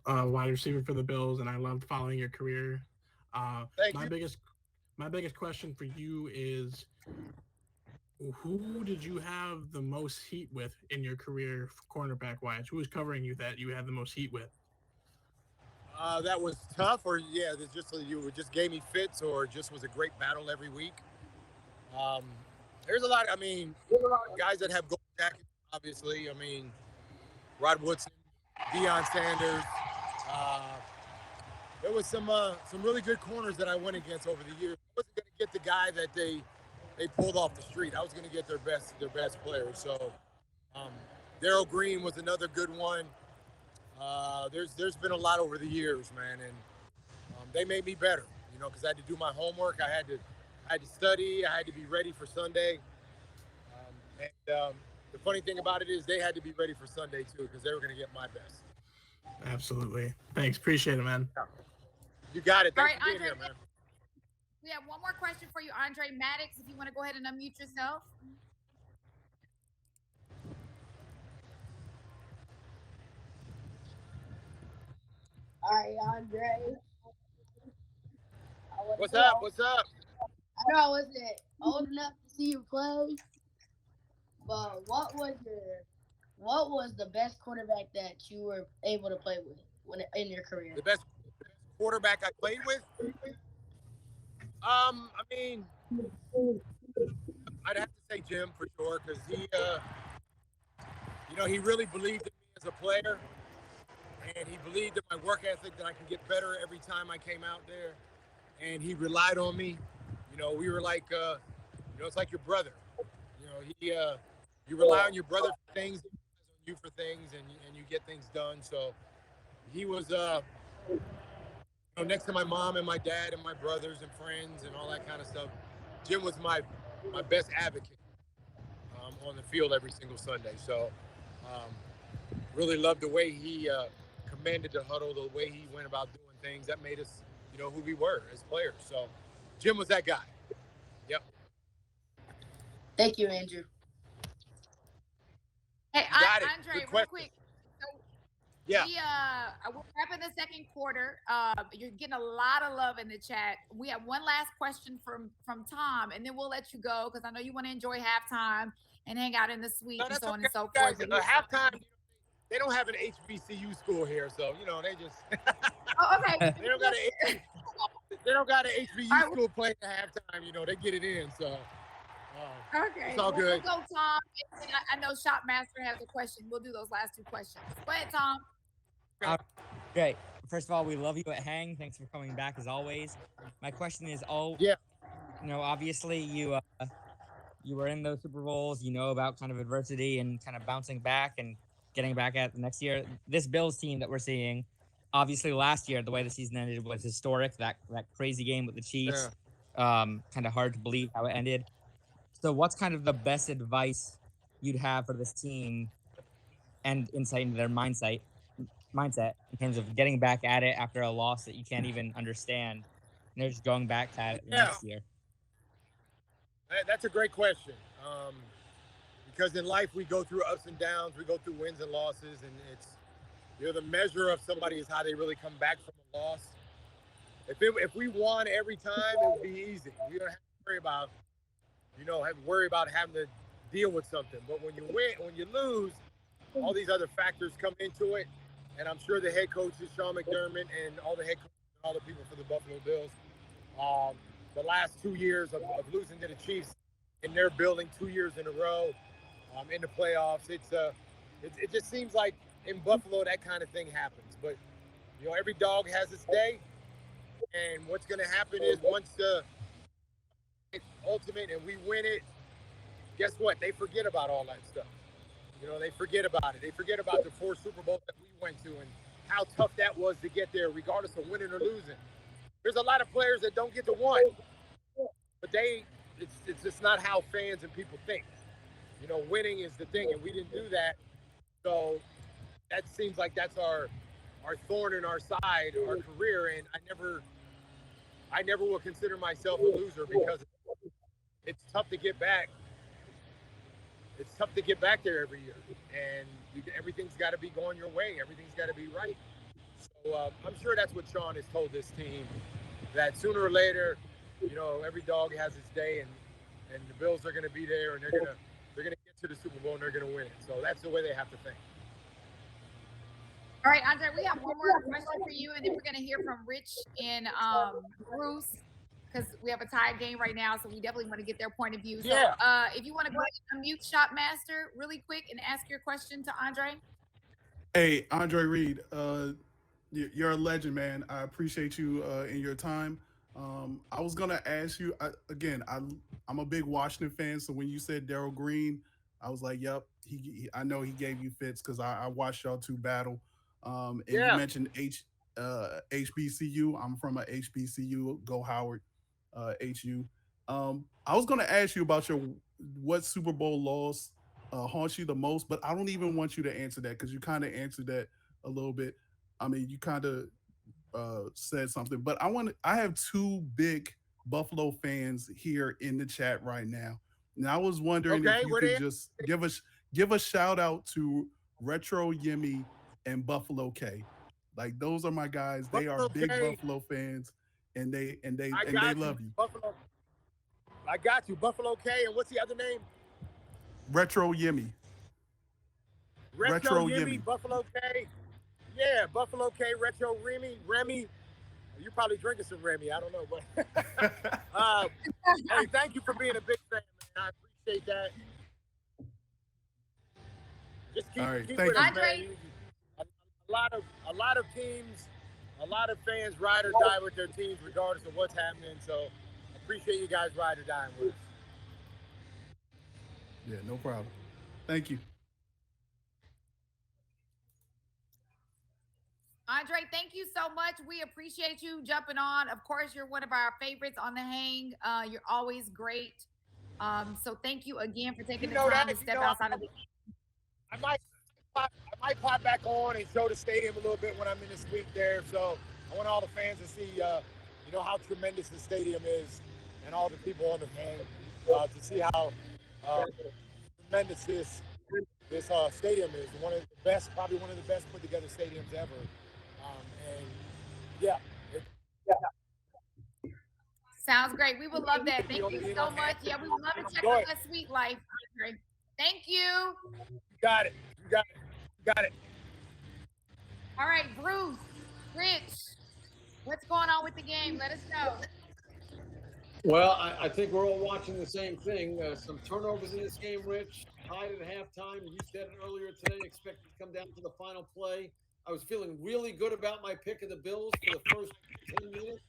wide receiver for the Bills, and I loved following your career. Thank you. My biggest question for you is, who did you have the most heat with in your career, cornerback wise? Who was covering you that you had the most heat with? That was tough, or you just gave me fits, or just was a great battle every week. There's a lot. I mean, guys that have gold jackets, obviously. I mean, Rod Woodson, Deion Sanders. There was some really good corners that I went against over the years. I wasn't going to get the guy that they pulled off the street. I was going to get their best players. So Darryl Green was another good one. There's been a lot over the years, man, and they made me better. Because I had to do my homework. I had to study. I had to be ready for Sunday. The funny thing about it is they had to be ready for Sunday too, because they were going to get my best. Absolutely. Thanks. Appreciate it, man. You got it. All Thanks right, for being Andre, here, man. We have one more question for you, Andre Maddox. If you want to go ahead and unmute yourself. All right, Andre. What's up? I know I wasn't old enough to see you play, but what was the best quarterback that you were able to play with in your career? The best quarterback I played with? I mean, I'd have to say Jim for sure, because he really believed in me as a player, and he believed in my work ethic that I can get better every time I came out there, and he relied on me. We were like, it's like your brother. You rely on your brother for things, he relies on you for things, and you get things done. So he was, next to my mom and my dad and my brothers and friends and all that kind of stuff. Jim was my best advocate on the field every single Sunday. So really loved the way he commanded the huddle, the way he went about doing things. That made us, who we were as players. So Jim was that guy. Yep. Thank you, Andrew. Hey, Andre, real quick. Yeah. We're wrapping the second quarter. You're getting a lot of love in the chat. We have one last question from Tom, and then we'll let you go because I know you want to enjoy halftime and hang out in the suite No, and that's so on okay. and so Guys, forth. halftime, they don't have an HBCU school here, so they just Oh, okay. they don't got an HBCU school playing at halftime. They get it in, so Okay. it's all good. We'll go, Tom. And I know Shopmaster has a question. We'll do those last two questions. Go ahead, Tom. Great. First of all, we love you at Hang. Thanks for coming back as always. My question is, obviously you were in those Super Bowls. You know about kind of adversity and kind of bouncing back and getting back at the next year. This Bills team that we're seeing, obviously last year the way the season ended was historic. That crazy game with the Chiefs, kind of hard to believe how it ended. So, what's kind of the best advice you'd have for this team and insight into their mindset in terms of getting back at it after a loss that you can't even understand? And they're just going back at it the next year. That's a great question. Because in life we go through ups and downs, we go through wins and losses, and it's the measure of somebody is how they really come back from a loss. If we won every time, it would be easy. We don't have to worry about having to deal with something. But when you win, when you lose, all these other factors come into it. And I'm sure the head coaches, Sean McDermott, and all the head coaches, and all the people for the Buffalo Bills, the last 2 years of losing to the Chiefs in their building 2 years in a row in the playoffs, it just seems like in Buffalo that kind of thing happens. But every dog has its day, and what's going to happen is once it's ultimate and we win it, guess what? They forget about all that stuff. They forget about it. They forget about the 4 Super Bowls that we went to and how tough that was to get there, regardless of winning or losing. There's a lot of players that don't get to win, but it's just not how fans and people think. Winning is the thing, and we didn't do that. So that seems like that's our thorn in our side, our career, and I never will consider myself a loser because it's tough to get back. It's tough to get back there every year, and everything's got to be going your way. Everything's got to be right. So I'm sure that's what Sean has told this team, that sooner or later, every dog has its day, and the Bills are going to be there, and they're going to get to the Super Bowl, and they're going to win it. So that's the way they have to think. All right, Andre, we have one more question for you, and then we're going to hear from Rich and Bruce, because we have a tie game right now, so we definitely want to get their point of view. So if you want to go ahead and unmute Shopmaster really quick and ask your question to Andre. Hey, Andre Reed, you're a legend, man. I appreciate you in your time. I was going to ask you, I'm a big Washington fan, so when you said Darryl Green, I was like, yep, I know he gave you fits because I watched y'all two battle. And you mentioned HBCU. I'm from a HBCU, Go Howard, HU. I was going to ask you about what Super Bowl loss haunts you the most, but I don't even want you to answer that because you kind of answered that a little bit. I mean, you kind of said something, but I have 2 big Buffalo fans here in the chat right now. And I was wondering if you could just give a shout out to Retro Yimmy and Buffalo K. Like those are my guys. They are big Buffalo fans, and they love you. Buffalo. I got you, Buffalo K. And what's the other name? Retro Yimmy. Retro Yimmy, Buffalo K. Yeah, Buffalo K, Retro Remy. You're probably drinking some Remy. I don't know, but hey, thank you for being a big fan, man. I appreciate that. Just keep with us, man. A lot of teams, a lot of fans ride or die with their teams, regardless of what's happening. So I appreciate you guys ride or dying with us. Yeah, no problem. Thank you. Andre, thank you so much. We appreciate you jumping on. Of course, you're one of our favorites on the hang. You're always great. So thank you again for taking the time to step outside of the I might pop back on and show the stadium a little bit when I'm in the suite there. So I want all the fans to see, how tremendous the stadium is, and all the people on the hang to see how tremendous this this stadium is one of the best, probably one of the best put together stadiums ever. And yeah. Sounds great. We would love that. Thank you so much. Yeah, we would love to check out that Sweet Life. Thank you. You got it. You got it. You got it. All right, Bruce, Rich, what's going on with the game? Let us know. Well, I think we're all watching the same thing. Some turnovers in this game, Rich. Tied at halftime. You said it earlier today. Expected to come down to the final play. I was feeling really good about my pick of the Bills for the first 10 minutes.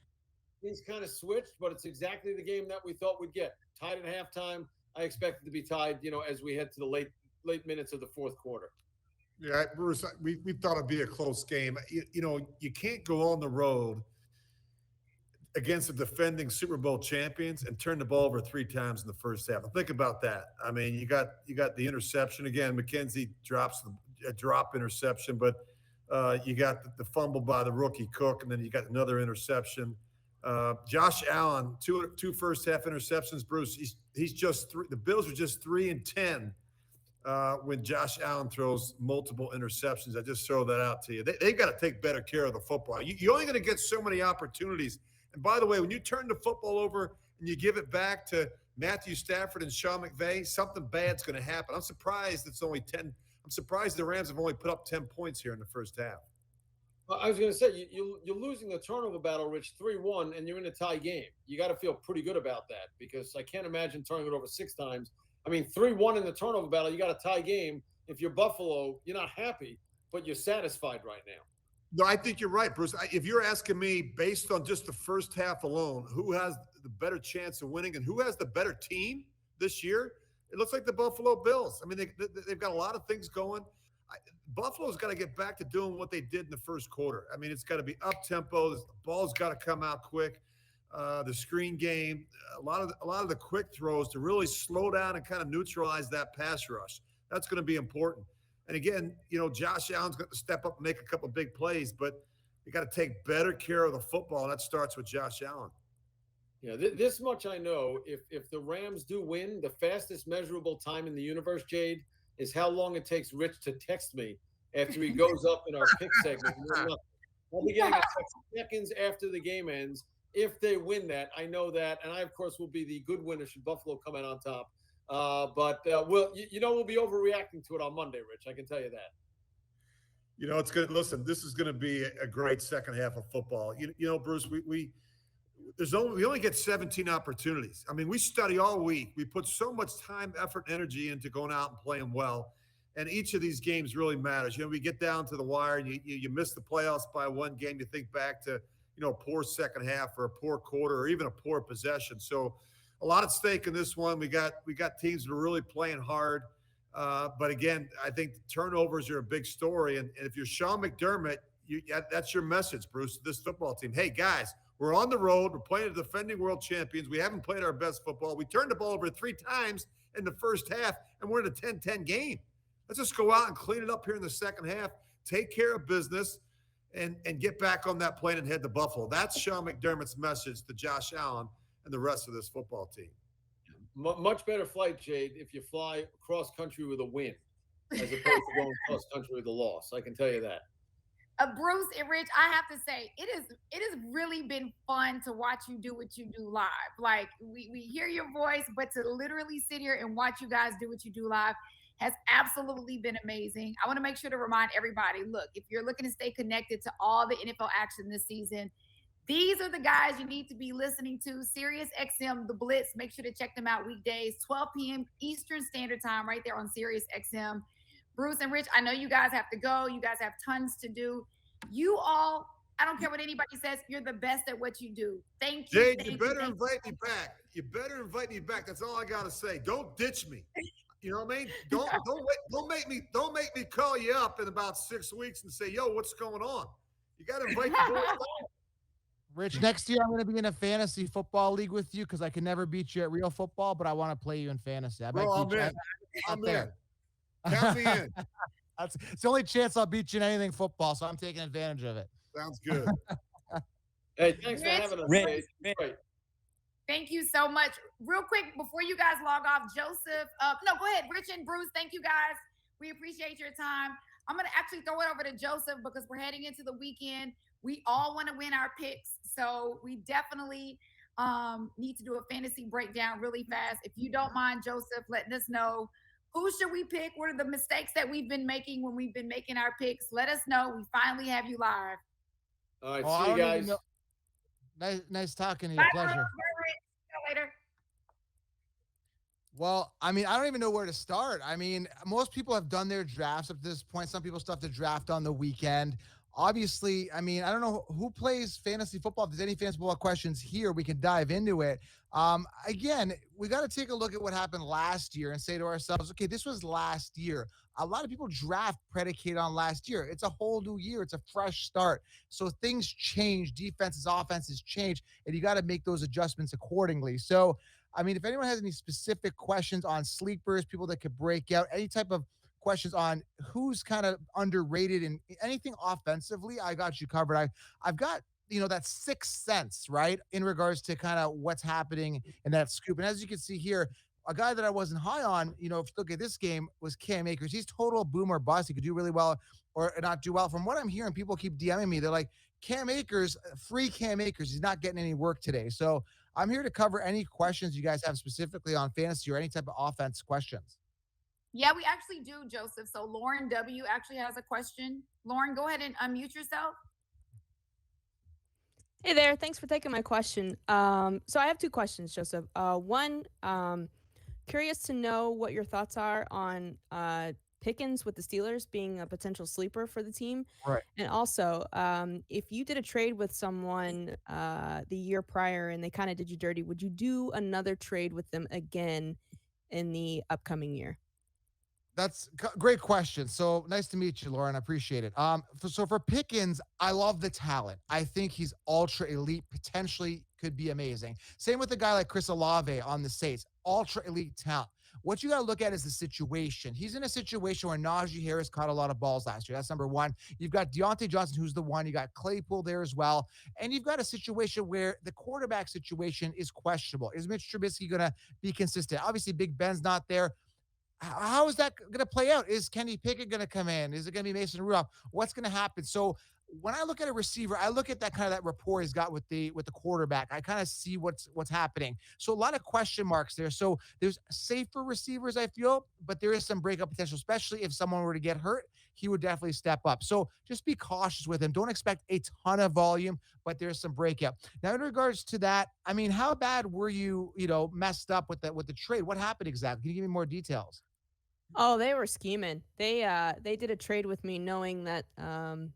Things kind of switched, but it's exactly the game that we thought we'd get. Tied at halftime. I expected to be tied, as we head to the late minutes of the fourth quarter. Yeah, Bruce, we thought it'd be a close game. You can't go on the road against the defending Super Bowl champions and turn the ball over 3 times in the first half. Think about that. I mean, you got the interception again. McKenzie drops a drop interception, but you got the fumble by the rookie Cook, and then you got another interception. Josh Allen, two first half interceptions. Bruce, he's just 3. The Bills are just 3-10 when Josh Allen throws multiple interceptions. I just throw that out to you. They've got to take better care of the football. You're only going to get so many opportunities. And by the way, when you turn the football over and you give it back to Matthew Stafford and Sean McVay, something bad's going to happen. I'm surprised it's only 10. I'm surprised the Rams have only put up 10 points here in the first half. I was going to say, you're losing the turnover battle, Rich, 3-1, and you're in a tie game. You got to feel pretty good about that because I can't imagine turning it over 6 times. I mean, 3-1 in the turnover battle, you got a tie game. If you're Buffalo, you're not happy, but you're satisfied right now. No, I think you're right, Bruce. If you're asking me based on just the first half alone, who has the better chance of winning and who has the better team this year, it looks like the Buffalo Bills. I mean, they've got a lot of things going. Buffalo's got to get back to doing what they did in the first quarter. I mean, it's got to be up-tempo. The ball's got to come out quick. The screen game, a lot of the quick throws to really slow down and kind of neutralize that pass rush. That's going to be important. And again, Josh Allen's going to step up and make a couple of big plays, but you got to take better care of the football. And that starts with Josh Allen. Yeah, this much I know. If the Rams do win, the fastest measurable time in the universe, Jade, is how long it takes Rich to text me after he goes up in our pick segment. I'll be getting a text seconds after the game ends. If they win that, I know that. And I, of course, will be the good winner should Buffalo come out on top. But we'll be overreacting to it on Monday, Rich. I can tell you that. It's good. Listen, this is going to be a great second half of football. Bruce, we only get 17 opportunities. I mean, we study all week. We put so much time, effort, and energy into going out and playing well. And each of these games really matters. We get down to the wire and you miss the playoffs by one game. You think back to, a poor second half or a poor quarter or even a poor possession. So a lot at stake in this one. We got teams that are really playing hard. But again, I think turnovers are a big story. And if you're Sean McDermott, that's your message, Bruce, to this football team. Hey, guys, we're on the road. We're playing the defending world champions. We haven't played our best football. We turned the ball over 3 times in the first half, and we're in a 10-10 game. Let's just go out and clean it up here in the second half, take care of business, and get back on that plane and head to Buffalo. That's Sean McDermott's message to Josh Allen and the rest of this football team. Much better flight, Jade, if you fly cross country with a win as opposed to going cross country with a loss. I can tell you that. Bruce and Rich, I have to say, it has really been fun to watch you do what you do live. Like we hear your voice, but to literally sit here and watch you guys do what you do live has absolutely been amazing. I want to make sure to remind everybody, look, if you're looking to stay connected to all the NFL action this season, these are the guys you need to be listening to. Sirius XM, The Blitz. Make sure to check them out weekdays, 12 p.m. Eastern Standard Time, right there on Sirius XM. Bruce and Rich, I know you guys have to go. You guys have tons to do. You all, I don't care what anybody says, you're the best at what you do. Thank you. Jade, you better invite me back. You better invite me back. That's all I gotta say. Don't ditch me. You know what I mean? Don't make me call you up in about 6 weeks and say, "Yo, what's going on?" You got to invite the boys back. Rich, next year I'm going to be in a fantasy football league with you because I can never beat you at real football, but I want to play you in fantasy. I might beat you. I'm in. Count me in. It's the only chance I'll beat you in anything football, so I'm taking advantage of it. Sounds good. Hey, thanks for having us. Rich. Thank you so much. Real quick, before you guys log off, Joseph, no, go ahead. Rich and Bruce, thank you guys We appreciate your time. I'm going to actually throw it over to Joseph because we're heading into the weekend. We all want to win our picks. So we definitely need to do a fantasy breakdown really fast. If you don't mind, Joseph, letting us know who should we pick? What are the mistakes that we've been making when we've been making our picks? Let us know. We finally have you live. All right, see you guys. Nice talking to you. Bye, Pleasure. See you later. Well, I mean, I don't even know where to start. I mean, most people have done their drafts up to this point. Some people still have to draft on the weekend. Obviously, I mean, I don't know who plays fantasy football. If there's any fantasy football questions here, we can dive into it. Again, we got to take a look at what happened last year and say to ourselves, okay, this was last year. A lot of people draft predicated on last year. It's a whole new year. It's a fresh start. So things change. Defenses, offenses change, and you got to make those adjustments accordingly. So, I mean, if anyone has any specific questions on sleepers, people that could break out, any type of questions on who's kind of underrated and anything offensively, I got you covered. I've got, that sixth sense, right, in regards to kind of what's happening in that scoop. And as you can see here, a guy that I wasn't high on, if you look at this game, was Cam Akers. He's total boom or bust. He could do really well or not do well. From what I'm hearing, people keep DMing me. They're like, Cam Akers, free Cam Akers. He's not getting any work today. So I'm here to cover any questions you guys have specifically on fantasy or any type of offense questions. Yeah, we actually do, Joseph. So Lauren W. actually has a question. Lauren, go ahead and unmute yourself. Hey there. Thanks for taking my question. So I have two questions, Joseph. One, curious to know what your thoughts are on Pickens with the Steelers being a potential sleeper for the team. Right. And also, if you did a trade with someone the year prior and they kind of did you dirty, would you do another trade with them again in the upcoming year? That's great question. So nice to meet you, Lauren. I appreciate it. So for Pickens, I love the talent. I think he's ultra elite, potentially could be amazing. Same with a guy like Chris Olave on the Saints, ultra elite talent. What you got to look at is the situation. He's in a situation where Najee Harris caught a lot of balls last year. That's number one. You've got Deontay Johnson, who's the one. You got Claypool there as well. And you've got a situation where the quarterback situation is questionable. Is Mitch Trubisky going to be consistent? Obviously, Big Ben's not there. How is that going to play out? Is Kenny Pickett going to come in? Is it going to be Mason Rudolph? What's going to happen? So when I look at a receiver, I look at that kind of that rapport he's got with the quarterback. I kind of see what's happening. So a lot of question marks there. So there's safer receivers, I feel, but there is some breakup potential, especially if someone were to get hurt. He would definitely step up. So just be cautious with him. Don't expect a ton of volume, but there's some breakup. Now, in regards to that, I mean, how bad were you, messed up with the trade? What happened exactly? Can you give me more details? Oh, they were scheming. They did a trade with me knowing that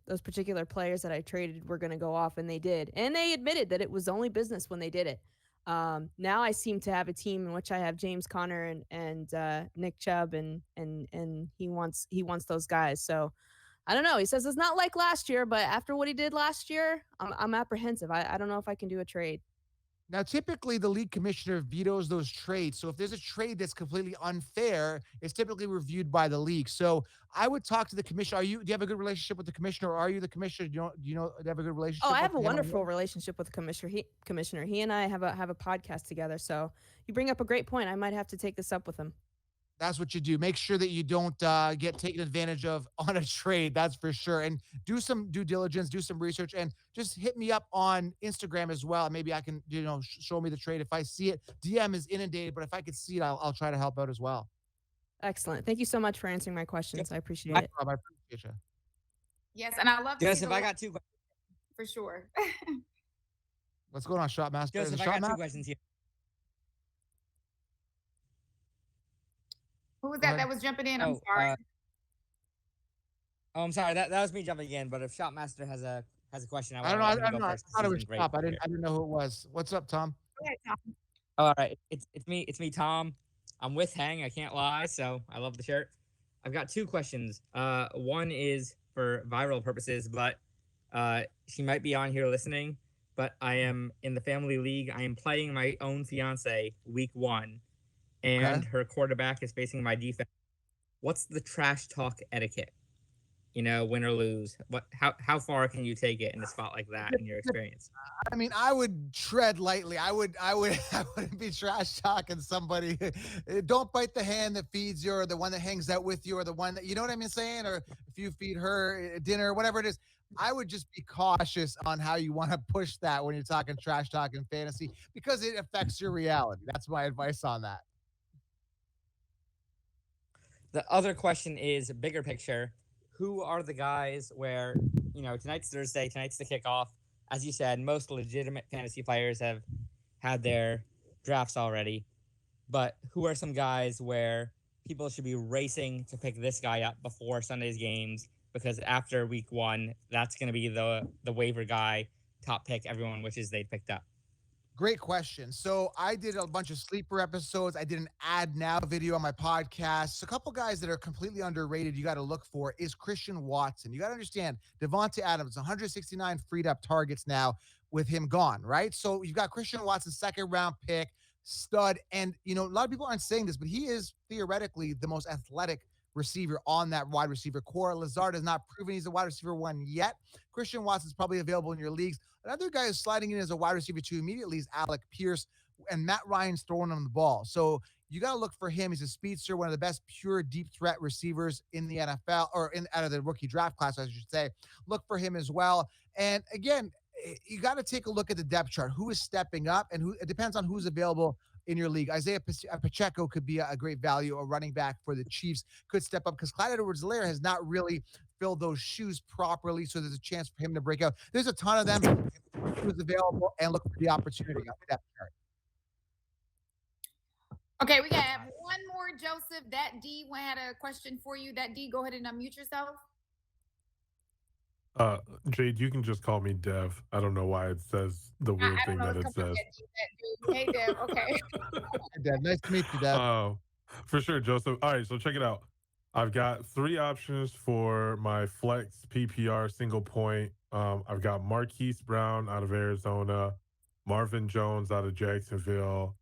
those particular players that I traded were going to go off, and they did. And they admitted that it was only business when they did it. Now I seem to have a team in which I have James Conner and Nick Chubb, and he wants those guys. So I don't know. He says it's not like last year, but after what he did last year, I'm apprehensive. I don't know if I can do a trade. Now, typically, the league commissioner vetoes those trades. So if there's a trade that's completely unfair, it's typically reviewed by the league. So I would talk to the commissioner. Do you have a good relationship with the commissioner, or are you the commissioner? Do you have a good relationship? Oh, I have with a him? wonderful relationship with the commissioner. He and I have a podcast together. So you bring up a great point. I might have to take this up with him. That's what you do. Make sure that you don't get taken advantage of on a trade. That's for sure. And do some due diligence, do some research, and just hit me up on Instagram as well. Maybe I can, show me the trade. If I see it, DM is inundated, but if I could see it, I'll try to help out as well. Excellent. Thank you so much for answering my questions. Yep. I appreciate it. I appreciate you. Yes, and I love to Joseph, I got two questions. For sure. What's going on, Shotmaster? Joseph, I got two questions here. Who was that was jumping in? I'm sorry. I'm sorry. That was me jumping in. But if Shopmaster has a question, I don't know. I thought it was Top. I didn't know who it was. What's up, Tom? Go ahead, Tom. All right. It's me, Tom. I'm with Hang. I can't lie. So I love the shirt. I've got two questions. One is for viral purposes, but she might be on here listening. But I am in the family league. I am playing my own fiance week 1. And her quarterback is facing my defense. What's the trash talk etiquette? win or lose? How far can you take it in a spot like that in your experience? I mean, I would tread lightly. I wouldn't be trash talking somebody. Don't bite the hand that feeds you, or the one that hangs out with you, or the one that, you know what I mean saying? Or if you feed her dinner, whatever it is, I would just be cautious on how you want to push that when you're talking trash talking fantasy, because it affects your reality. That's my advice on that. The other question is bigger picture. Who are the guys where, tonight's Thursday, tonight's the kickoff. As you said, most legitimate fantasy players have had their drafts already. But who are some guys where people should be racing to pick this guy up before Sunday's games? Because after week 1, that's going to be the waiver guy, top pick everyone wishes they'd picked up. Great question. So I did a bunch of sleeper episodes. I did an ad now video on my podcast. A couple guys that are completely underrated you got to look for is Christian Watson. You got to understand, Devontae Adams, 169 freed up targets now with him gone, right? So you've got Christian Watson, second round pick, stud. And, a lot of people aren't saying this, but he is theoretically the most athletic receiver on that wide receiver core. Lazard has not proven he's a wide receiver one yet. Christian Watson's probably available in your leagues. Another guy who's sliding in as a wide receiver 2 immediately is Alec Pierce, and Matt Ryan's throwing him the ball. So you got to look for him. He's a speedster, one of the best pure deep threat receivers in the NFL, or out of the rookie draft class, I should say. Look for him as well. And again, you got to take a look at the depth chart. Who is stepping up, and it depends on who's available in your league. Isaiah Pacheco could be a great value. A running back for the Chiefs could step up, because Clyde Edwards-Helaire has not really filled those shoes properly, so there's a chance for him to break out. There's a ton of them who's available, and look for the opportunity on that chart. Okay, we got one more, Joseph. That D had a question for you. That D, go ahead and unmute yourself. Jade, you can just call me Dev. I don't know why it says the weird thing that it says. Hey, Dev. Okay. Hey, Dev. Nice to meet you, Dev. For sure, Joseph. All right, so check it out. I've got 3 options for my flex PPR single point. I've got Marquise Brown out of Arizona, Marvin Jones out of Jacksonville,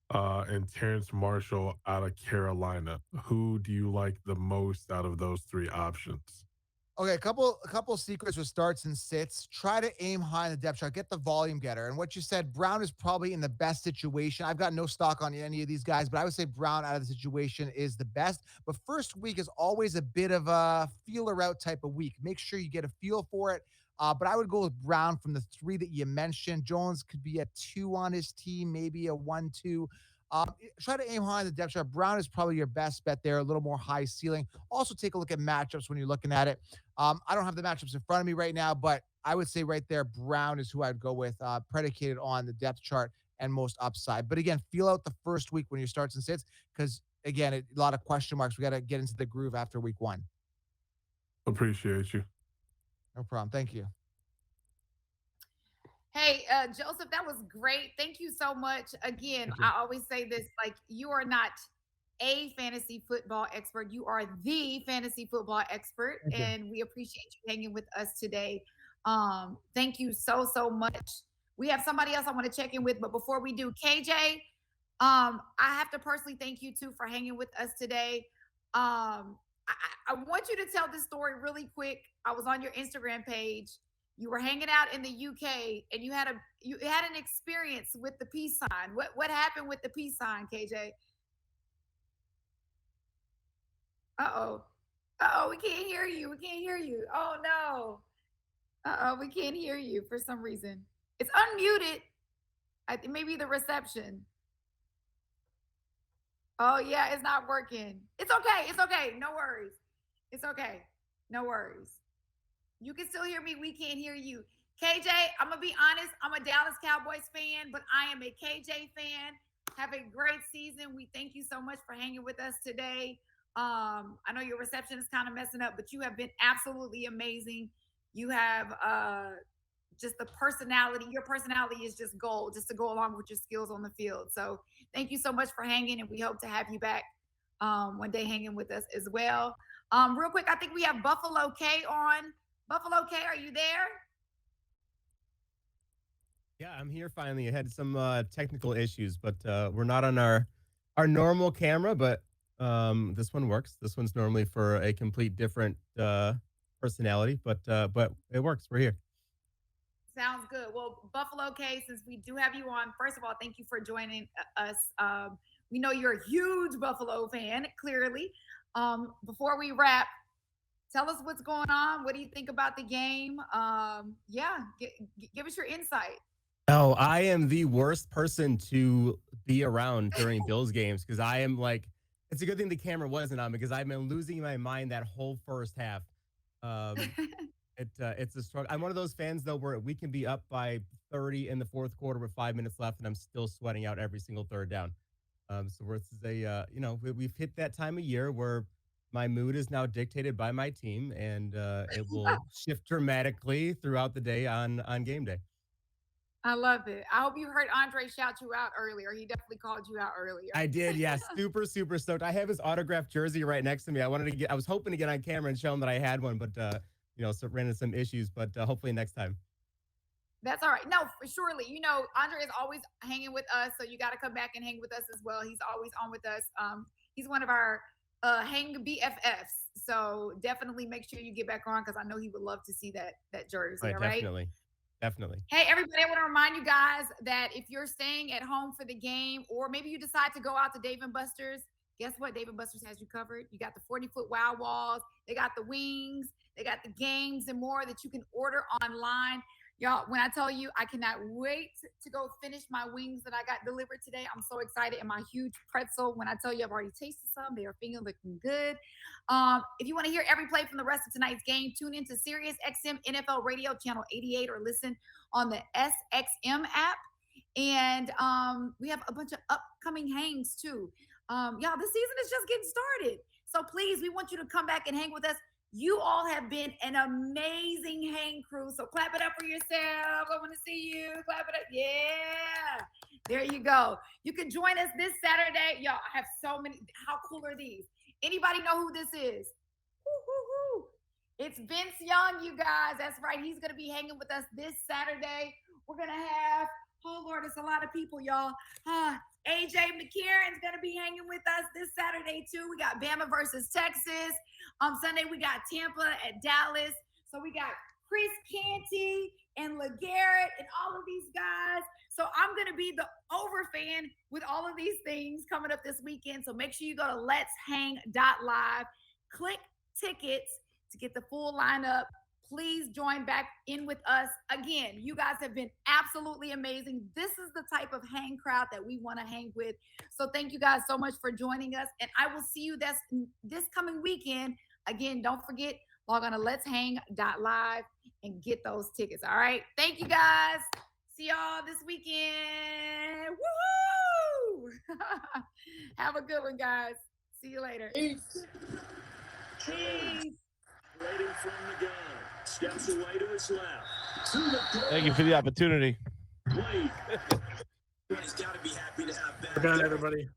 and Terrence Marshall out of Carolina. Who do you like the most out of those 3 options? Okay, a couple secrets with starts and sits. Try to aim high in the depth chart. Get the volume getter. And what you said, Brown is probably in the best situation. I've got no stock on any of these guys, but I would say Brown out of the situation is the best. But first week is always a bit of a feeler out type of week. Make sure you get a feel for it. But I would go with Brown from the 3 that you mentioned. Jones could be a 2 on his team, maybe a 1-2. Try to aim high in the depth chart. Brown is probably your best bet there, a little more high ceiling. Also, take a look at matchups when you're looking at it. I don't have the matchups in front of me right now, but I would say right there, Brown is who I'd go with, predicated on the depth chart and most upside. But again, feel out the first week when you starts and sits, because again, a lot of question marks. We got to get into the groove after week 1. Appreciate you. No problem. Thank you. Hey, Joseph, that was great. Thank you so much. Again, I always say this, you are not a fantasy football expert. You are the fantasy football expert, and we appreciate you hanging with us today. Thank you so much. We have somebody else I want to check in with, but before we do, KJ, I have to personally thank you too for hanging with us today. I want you to tell this story really quick. I was on your Instagram page. You were hanging out in the UK, and you had an experience with the peace sign. What happened with the peace sign, KJ? Uh-oh, we can't hear you. Oh no. We can't hear you for some reason. It's unmuted. I think maybe the reception. Oh yeah, it's not working. It's okay. No worries. It's okay. No worries. You can still hear me. We can't hear you. KJ, I'm going to be honest. I'm a Dallas Cowboys fan, but I am a KJ fan. Have a great season. We thank you so much for hanging with us today. I know your reception is kind of messing up, but you have been absolutely amazing. You have just the personality. Your personality is just gold, just to go along with your skills on the field. So thank you so much for hanging, and we hope to have you back one day hanging with us as well. Real quick, I think we have Buffalo K on. Buffalo K, are you there? Yeah, I'm here finally. I had some technical issues, but we're not on our normal camera, but this one works. This one's normally for a complete different personality, but it works. We're here. Sounds good. Well, Buffalo K, since we do have you on, first of all, thank you for joining us. We know you're a huge Buffalo fan, clearly. Before we wrap, tell us what's going on. What do you think about the game? Give us your insight. Oh, I am the worst person to be around during Bills games because I am like, it's a good thing the camera wasn't on because I've been losing my mind that whole first half. It's a struggle. I'm one of those fans though where we can be up by 30 in the fourth quarter with 5 minutes left, and I'm still sweating out every single third down. So it's we've hit that time of year where my mood is now dictated by my team, and it will shift dramatically throughout the day on game day. I love it. I hope you heard Andre shout you out earlier. He definitely called you out earlier. I did, yeah. Super, super stoked. I have his autographed jersey right next to me. I was hoping to get on camera and show him that I had one, but so ran into some issues. But hopefully next time. That's all right. No, surely. Andre is always hanging with us, so you got to come back and hang with us as well. He's always on with us. He's one of our hang BFFs. So definitely make sure you get back on because I know he would love to see that jersey. Right, all right? Definitely. Hey, everybody, I want to remind you guys that if you're staying at home for the game, or maybe you decide to go out to Dave & Buster's, guess what? Dave & Buster's has you covered. You got the 40-foot wow walls. They got the wings. They got the games and more that you can order online. Y'all, when I tell you, I cannot wait to go finish my wings that I got delivered today. I'm so excited. And my huge pretzel, when I tell you I've already tasted some, they are looking good. If you want to hear every play from the rest of tonight's game, tune into Sirius XM NFL Radio Channel 88 or listen on the SXM app. And we have a bunch of upcoming hangs too. Y'all, this season is just getting started. So please, we want you to come back and hang with us. You all have been an amazing hang crew. So clap it up for yourself. I want to see you. Clap it up. Yeah. There you go. You can join us this Saturday. Y'all, I have so many. How cool are these? Anybody know who this is? Woo. It's Vince Young, you guys. That's right. He's going to be hanging with us this Saturday. We're going to have, oh, Lord, it's a lot of people, y'all. AJ McCarron's going to be hanging with us this Saturday, too. We got Bama versus Texas. Sunday, we got Tampa at Dallas. So we got Chris Canty and LeGarrette and all of these guys. So I'm going to be the over fan with all of these things coming up this weekend. So make sure you go to let'shang.live, click tickets to get the full lineup. Please join back in with us. Again, you guys have been absolutely amazing. This is the type of hang crowd that we want to hang with. So thank you guys so much for joining us. And I will see you this coming weekend. Again, don't forget, log on to let'shang.live and get those tickets. All right. Thank you guys. See y'all this weekend. Woohoo! Have a good one, guys. See you later. Peace. Waiting from the gun. Steps away to his left. Thank you for the opportunity. Wade. He's got to be happy to have that. Good night, everybody.